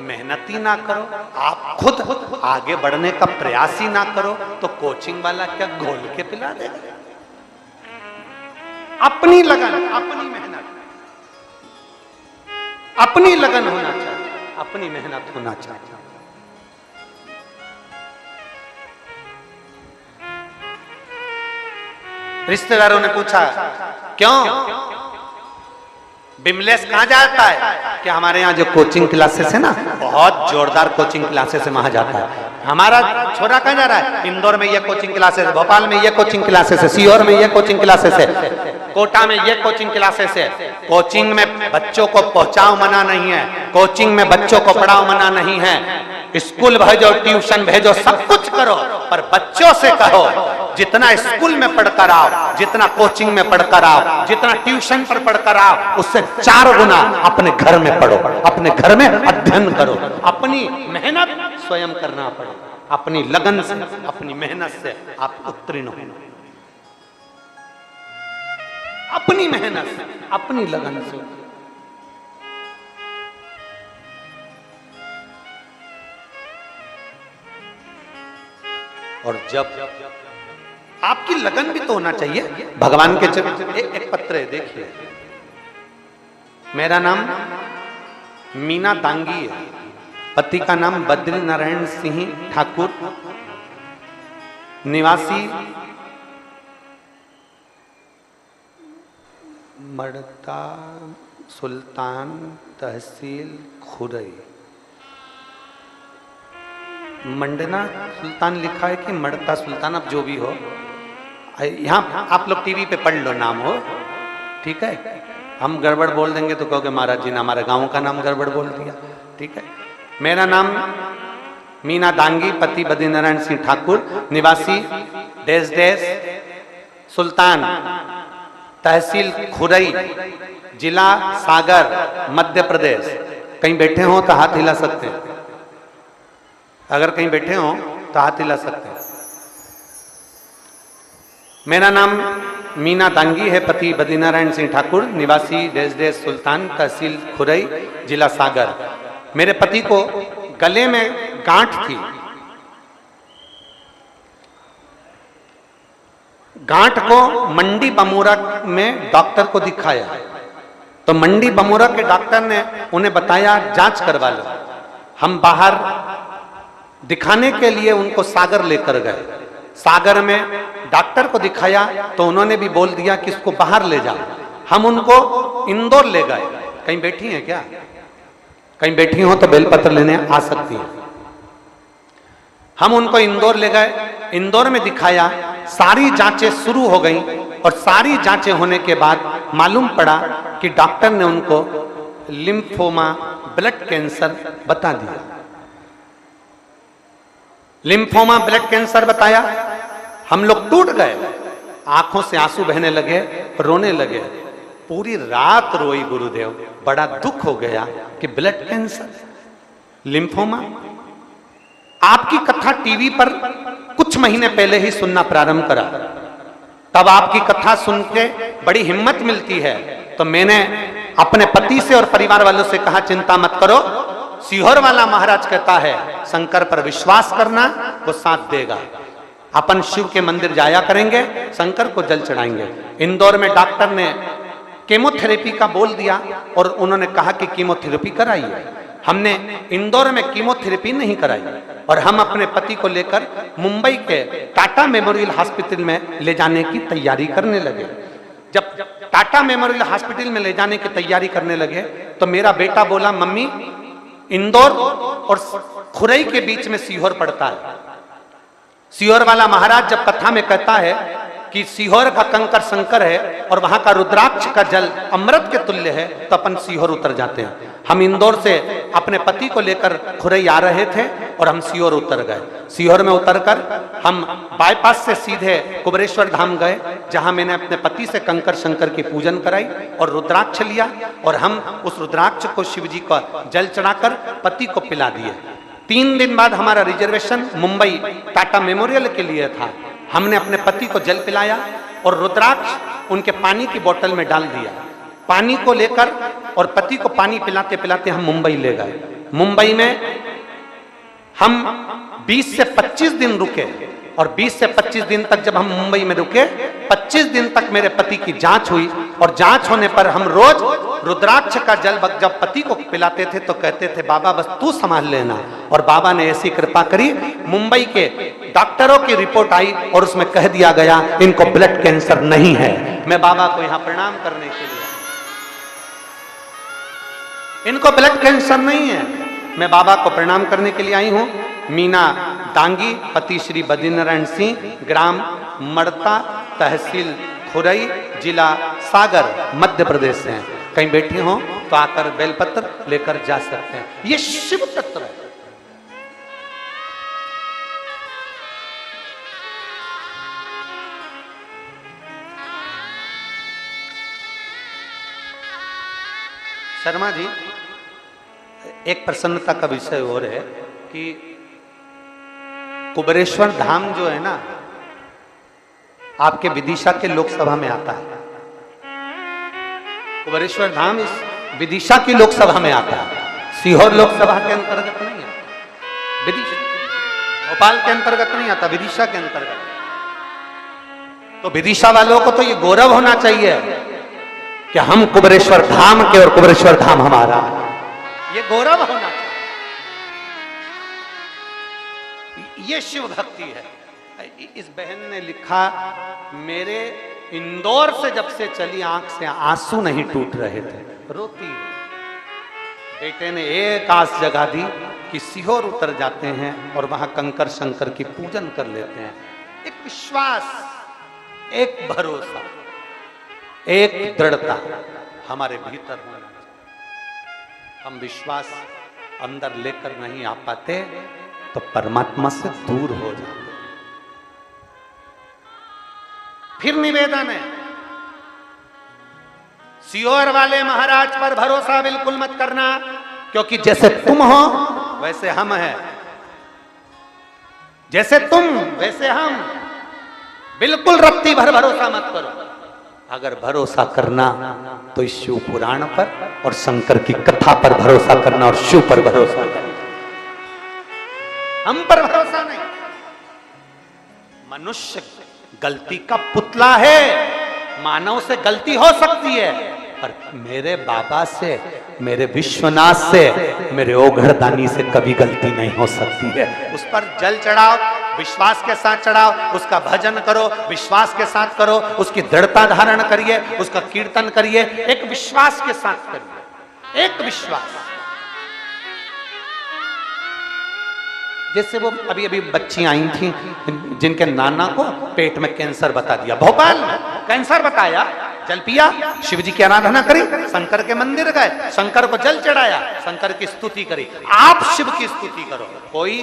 मेहनती ना करो, आप खुद आगे बढ़ने का प्रयास ही ना करो, तो कोचिंग वाला क्या घोल के पिला देगा? अपनी लगन, अपनी मेहनत, अपनी लगन होना चाहिए, अपनी मेहनत होना चाहिए। रिश्तेदारों ने पूछा, क्यों बिमलेश कहां जाता है? कि हमारे यहाँ जो कोचिंग क्लासेस है ना, बहुत जोरदार कोचिंग क्लासेस है, वहां जाता है। हमारा छोरा कहां जा रहा है? इंदौर में ये कोचिंग क्लासेस है, भोपाल में ये कोचिंग क्लासेस है, सीहोर में ये कोचिंग क्लासेस है, कोटा में ये कोचिंग क्लासेस है। कोचिंग में बच्चों को पहुंचाओ मना नहीं है, कोचिंग में बच्चों को पढ़ाओ मना नहीं है। स्कूल भेजो, ट्यूशन भेजो, सब कुछ करो, पर बच्चों से कहो जितना स्कूल में पढ़कर आओ, जितना कोचिंग में पढ़कर आओ, जितना ट्यूशन पर पढ़कर आओ, उससे 4 गुना अपने घर में पढ़ो, अपने घर में अध्ययन करो। अपनी मेहनत स्वयं करना पड़े, अपनी लगन से, अपनी मेहनत से आप उत्तीर्ण हो, अपनी मेहनत से, अपनी लगन से। और जब आपकी लगन भी तो होना चाहिए भगवान के एक पत्र है, देखिए। मेरा नाम मीना दांगी है, पति का नाम बद्री नारायण सिंह ठाकुर, निवासी मड़ता सुल्तान, तहसील खुरई। मंडना सुल्तान लिखा है कि मड़ता सुल्तान, अब जो भी हो, यहाँ आप लोग टीवी पे पढ़ लो नाम हो, ठीक है। हम गड़बड़ बोल देंगे तो कहोगे महाराज जी ने हमारे गांव का नाम गड़बड़ बोल दिया, ठीक है। मेरा नाम मीना दांगी, पति बद्री नारायण सिंह ठाकुर, निवासी देश देश सुल्तान, तहसील खुरई, जिला सागर, मध्य प्रदेश। कहीं बैठे हो तो हाथ हिला सकते हैं, अगर कहीं बैठे हो तो हाथ हिला सकते हैं। मेरा नाम मीना दांगी है, पति बद्री नारायण सिंह ठाकुर, निवासी देश देश सुल्तान, तहसील खुरई, जिला सागर। मेरे पति को गले में गांठ थी, गांठ को मंडी बमोरा में डॉक्टर को दिखाया, तो मंडी बमोरा के डॉक्टर ने उन्हें बताया जांच करवा लो। हम बाहर दिखाने के लिए उनको सागर लेकर गए, सागर में डॉक्टर को दिखाया तो उन्होंने भी बोल दिया कि इसको बाहर ले जाओ। हम उनको इंदौर ले गए। कहीं बैठी हैं क्या? कहीं बैठी हो तो बेलपत्र लेने आ सकती हैं। हम उनको इंदौर ले गए, इंदौर में दिखाया, सारी जांचें शुरू हो गई और सारी जांचें होने के बाद मालूम पड़ा कि डॉक्टर ने उनको लिम्फोमा, ब्लड कैंसर बता दिया। लिम्फोमा ब्लड कैंसर बताया, हम लोग टूट गए, आंखों से आंसू बहने लगे, रोने लगे। पूरी रात रोई गुरुदेव, बड़ा दुख हो गया कि ब्लड कैंसर, लिम्फोमा। आपकी कथा टीवी पर कुछ महीने पहले ही सुनना प्रारंभ करा, तब आपकी कथा सुन के बड़ी हिम्मत मिलती है। तो मैंने अपने पति से और परिवार वालों से कहा चिंता मत करो, सीहोर वाला महाराज कहता है शंकर पर विश्वास करना, वो साथ देगा। अपन शिव के मंदिर जाया करेंगे, शंकर को जल चढ़ाएंगे। इंदौर में डॉक्टर ने कीमोथेरेपी का बोल दिया और उन्होंने कहा कि कीमोथेरेपी कराइए। हमने इंदौर में कीमोथेरेपी नहीं कराई और हम अपने पति को लेकर मुंबई के टाटा मेमोरियल हॉस्पिटल में ले जाने की तैयारी करने लगे। जब टाटा मेमोरियल हॉस्पिटल में ले जाने की तैयारी करने लगे तो मेरा बेटा बोला, मम्मी इंदौर और खुरई के बीच में सीहोर पड़ता है। सीहोर वाला महाराज जब कथा में कहता है कि सीहोर का कंकर शंकर है और वहां का रुद्राक्ष का जल अमृत के तुल्य है, तो अपन सीहोर उतर जाते हैं। हम इंदौर से अपने पति को लेकर खुरई आ रहे थे और हम सीहोर उतर गए। सीहोर में उतरकर हम बाईपास से सीधे कुबेरेश्वर धाम गए, जहां मैंने अपने पति से कंकर शंकर की पूजन कराई और रुद्राक्ष लिया और हम उस रुद्राक्ष को शिव जी का जल चढ़ाकर पति को पिला दिए। 3 दिन बाद हमारा रिजर्वेशन मुंबई टाटा मेमोरियल के लिए था। हमने अपने पति को जल पिलाया और रुद्राक्ष उनके पानी की बोतल में डाल दिया। पानी को लेकर और पति को पानी पिलाते पिलाते हम मुंबई ले गए। मुंबई में हम 20 से 25 दिन रुके और 20 से 25 दिन तक जब हम मुंबई में रुके, 25 दिन तक मेरे पति की जांच हुई और जांच होने पर हम रोज रुद्राक्ष का जल जब पति को पिलाते थे तो कहते थे, बाबा बस तू संभाल लेना। और बाबा ने ऐसी कृपा करी, मुंबई के डॉक्टरों की रिपोर्ट आई और उसमें कह दिया गया इनको ब्लड कैंसर नहीं है। मैं बाबा को यहां प्रणाम करने के लिए, इनको ब्लड कैंसर नहीं है, मैं बाबा को प्रणाम करने के लिए आई हूं। मीना दांगी पति श्री बद्रीनारायण सिंह, ग्राम मड़ता, तहसील खुरई, जिला सागर, मध्य प्रदेश से हैं। कहीं बैठे हो तो आकर बेलपत्र लेकर जा सकते हैं। ये शिव तत्व है। शर्मा जी, एक प्रसन्नता का विषय और है कि कुबेरेश्वर धाम जो है ना, आपके विदिशा के लोकसभा में आता है। कुबेरेश्वर धाम इस विदिशा की लोकसभा में आता है, सीहोर लोकसभा के अंतर्गत नहीं आता, विदिशा भोपाल के अंतर्गत नहीं आता, विदिशा के अंतर्गत। तो विदिशा वालों को तो ये गौरव होना चाहिए कि हम कुबेरेश्वर धाम के और कुबेरेश्वर धाम हमारा, ये गौरव होना चाहिए। ये शिव भक्ति है। इस बहन ने लिखा, मेरे इंदौर से जब से चली आंख से आंसू नहीं टूट रहे थे, रोती बेटे ने एक आस जगा दी कि सीहोर उतर जाते हैं और वहां कंकर शंकर की पूजन कर लेते हैं। एक विश्वास, एक भरोसा, एक दृढ़ता हमारे भीतर होना चाहिए। हम विश्वास अंदर लेकर नहीं आ पाते तो परमात्मा से दूर हो जाते। फिर निवेदन है, सीहोर वाले महाराज पर भरोसा बिल्कुल मत करना, क्योंकि जैसे तुम हो वैसे हम हैं, जैसे तुम वैसे हम। बिल्कुल रत्ती भर भरोसा मत करो। अगर भरोसा करना तो इस शिव पुराण पर और शंकर की कथा पर भरोसा करना और शिव पर भरोसा करना, हम पर भरोसा नहीं। मनुष्य गलती का पुतला है, मानव से गलती हो सकती है, पर मेरे बाबा से, मेरे विश्वनाथ से, मेरे ओघरदानी से कभी गलती नहीं हो सकती है। उस पर जल चढ़ाओ, विश्वास के साथ चढ़ाओ, उसका भजन करो, विश्वास के साथ करो, उसकी दृढ़ता धारण करिए, उसका कीर्तन करिए, एक विश्वास के साथ करिए, एक विश्वास। जैसे वो अभी अभी बच्ची आई थी जिनके नाना को पेट में कैंसर बता दिया, भोपाल में कैंसर बताया, जल पिया, शिव जी की आराधना करी, शंकर के मंदिर गए, शंकर को जल चढ़ाया, शंकर की स्तुति करी। आप शिव की स्तुति करो। कोई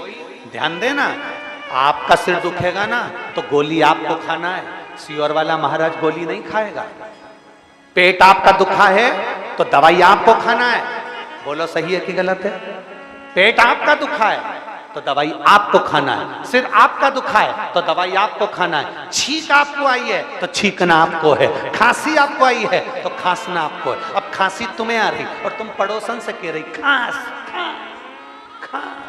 ध्यान देना, आपका सिर दुखेगा ना तो गोली आपको खाना है, सीहोर वाला महाराज गोली नहीं खाएगा। पेट आपका दुखा है तो दवाई आपको खाना है। बोलो सही है कि गलत है? पेट आपका दुखा है तो दवाई आपको खाना है, सिर आपका दुखा है तो दवाई आपको खाना है, छींक आपको आई है तो छींकना आपको है, खांसी आपको आई है तो खांसना आपको है। अब खांसी तुम्हें आ रही और तुम पड़ोसन से कह रही खांस खांस खांस,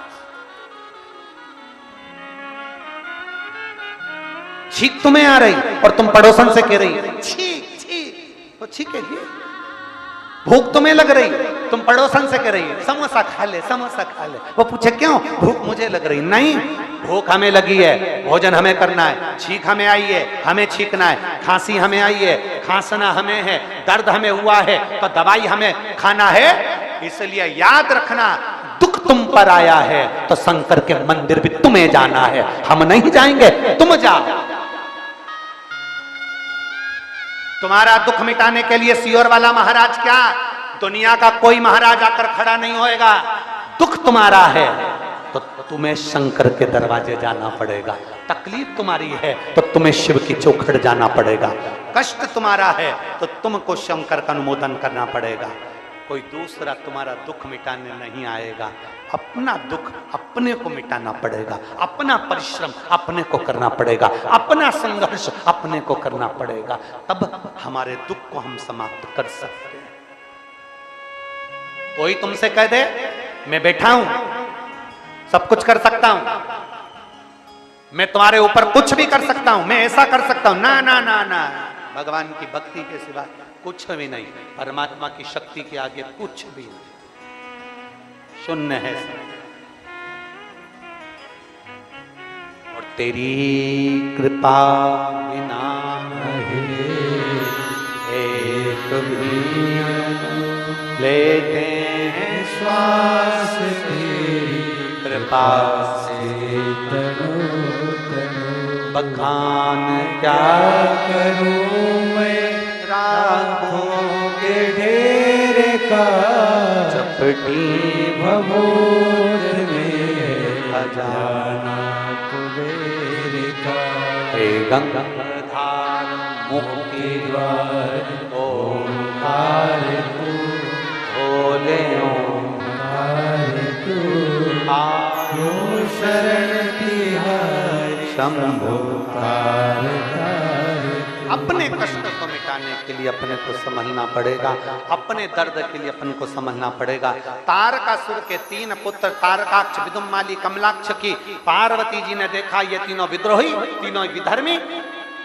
छींक तुम्हें आ रही और तुम पड़ोसन से कह रही छींक छींक, तो छींकेगी। भूख तुम्हें लग रही, तुम पड़ोसन से कह रही है समोसा खा ले, समोसा खा ले। वो पूछे क्यों? भूख मुझे लग रही। नहीं, भूख हमें लगी है, भोजन हमें करना है, छींक हमें आई है, हमें छींकना है, खांसी हमें आई है, खांसना हमें है, दर्द हमें हुआ है तो दवाई हमें खाना है। इसलिए याद रखना, दुख तुम पर आया है तो शंकर के मंदिर भी तुम्हें जाना है, हम नहीं जाएंगे, तुम जाओ। तुम्हारा दुख मिटाने के लिए सियोर वाला महाराज क्या, दुनिया का कोई महाराज आकर खड़ा नहीं होएगा। दुख तुम्हारा है तो तुम्हें शंकर के दरवाजे जाना पड़ेगा। तकलीफ तुम्हारी है तो तुम्हें शिव की चौखट जाना पड़ेगा। कष्ट तुम्हारा है तो तुमको शंकर का अनुमोदन करना पड़ेगा। कोई दूसरा तुम्हारा दुख मिटाने नहीं आएगा। अपना दुख अपने को मिटाना पड़ेगा, अपना परिश्रम अपने को करना पड़ेगा, अपना संघर्ष अपने को करना पड़ेगा, तब हमारे दुख को हम समाप्त कर सकते हैं। कोई तुमसे कह दे मैं बैठा हूं, सब कुछ कर सकता हूं, मैं तुम्हारे ऊपर कुछ भी कर सकता हूं, मैं ऐसा कर सकता हूं, ना ना ना ना, भगवान की भक्ति के सिवा कुछ भी नहीं, परमात्मा की शक्ति के आगे कुछ भी नहीं, शून्य है सब। और तेरी कृपा बिना एक भी लेते हैं श्वास, तेरी कृपा से बखान क्या करूं मैं राखों के ढेर का, चपटी भभूत में खजाना कुबेर का, हे गंगाधार मुक्ति द्वार ओंकार तू, भोले ओंकार तू, आयो शरण तिहारी शंभु। अपने कष्ट को मिटाने के लिए अपने को समझना पड़ेगा, अपने दर्द के लिए अपन को समझना पड़ेगा। तारकासुर के 3 पुत्र तारकाक्ष, विदुम्माली, कमलाक्ष की पार्वती जी ने देखा ये तीनों विद्रोही, तीनों विधर्मी,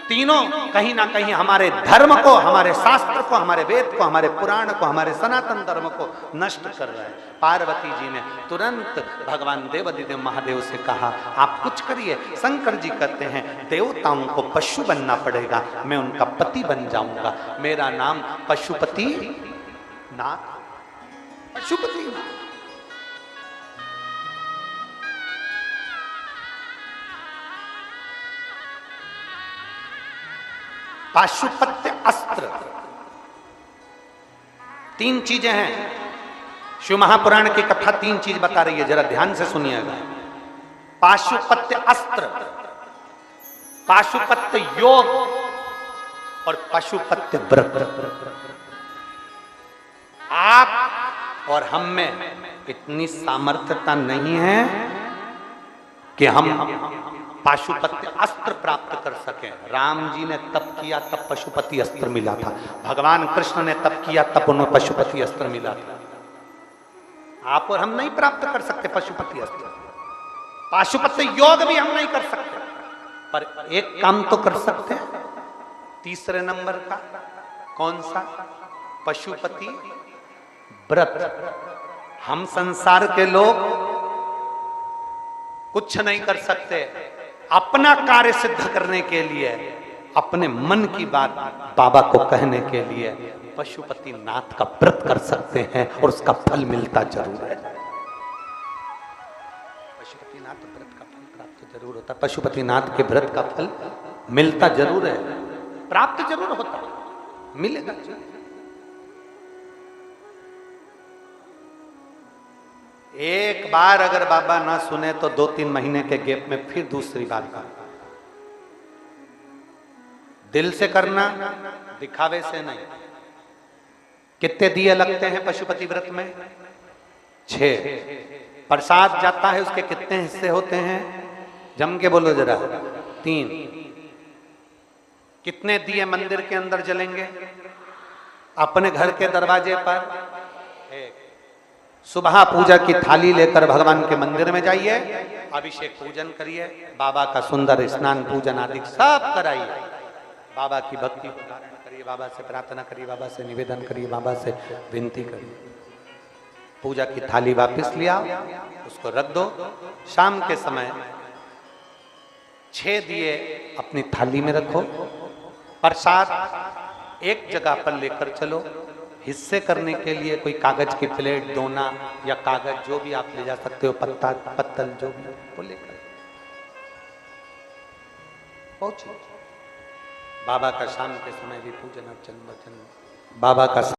तीनों कहीं ना कहीं हमारे धर्म को, हमारे शास्त्र को, हमारे वेद को, हमारे पुराण को, हमारे सनातन धर्म को नष्ट कर रहे हैं। पार्वती जी ने तुरंत भगवान देवादिदेव महादेव से कहा आप कुछ करिए। शंकर जी कहते हैं देवताओं को पशु बनना पड़ेगा, मैं उनका पति बन जाऊंगा, मेरा नाम पशुपति नाथ, पशुपति नाथ। पाशुपत्य अस्त्र, 3 चीजें हैं। शिव महापुराण की कथा 3 चीज बता रही है, जरा ध्यान से सुनिएगा। पाशुपत्य अस्त्र, पाशुपत्य योग और पशुपत्य व्रत। आप और हम में इतनी सामर्थ्यता नहीं है कि हम पाशुपत्य अस्त्र प्राप्त कर सके। राम जी ने तप किया तब पशुपति अस्त्र मिला था, भगवान कृष्ण ने तप किया तब उन्हें पशुपति अस्त्र मिला था। आप और हम नहीं प्राप्त कर सकते पशुपति अस्त्र, पाशुपत्य योग भी हम नहीं कर सकते, पर एक काम तो कर सकते हैं, 3 नंबर का। कौन सा? पशुपति व्रत। हम संसार के लोग कुछ नहीं कर सकते, अपना कार्य सिद्ध करने के लिए, अपने मन की बात बाबा को कहने के लिए पशुपति नाथ का व्रत कर सकते हैं और उसका फल मिलता जरूर है। पशुपति नाथ व्रत का फल प्राप्त जरूर होता, पशुपति नाथ के व्रत का फल मिलता जरूर है, प्राप्त जरूर होता, मिलेगा जरूर। एक बार अगर बाबा ना सुने तो 2-3 महीने के गैप में फिर दूसरी बात का। दिल से करना, दिखावे से नहीं। कितने दिए लगते हैं पशुपति व्रत में? 6। प्रसाद जाता है, उसके कितने हिस्से होते हैं? जम के बोलो जरा। 3। कितने दिए मंदिर के अंदर जलेंगे? अपने घर के दरवाजे पर 1। सुबह पूजा की थाली लेकर भगवान के मंदिर में जाइए, अभिषेक पूजन करिए, बाबा का सुंदर स्नान पूजन आदि सब कराइए, बाबा की भक्ति को धारण करिए। करिए, बाबा से प्रार्थना करिए, बाबा से निवेदन करिए, बाबा से विनती करिए। पूजा की थाली वापस लिया, उसको रख दो। शाम के समय 6 दिए अपनी थाली में रखो। प्रसाद एक जगह पर लेकर चलो। हिस्से करने के लिए कोई कागज की प्लेट, दोना या कागज जो भी आप ले जा सकते हो, पत्ता पत्तल जो भी वो लेकर पहुंचे। बाबा का शाम के समय भी पूजन अर्चन वचन, बाबा का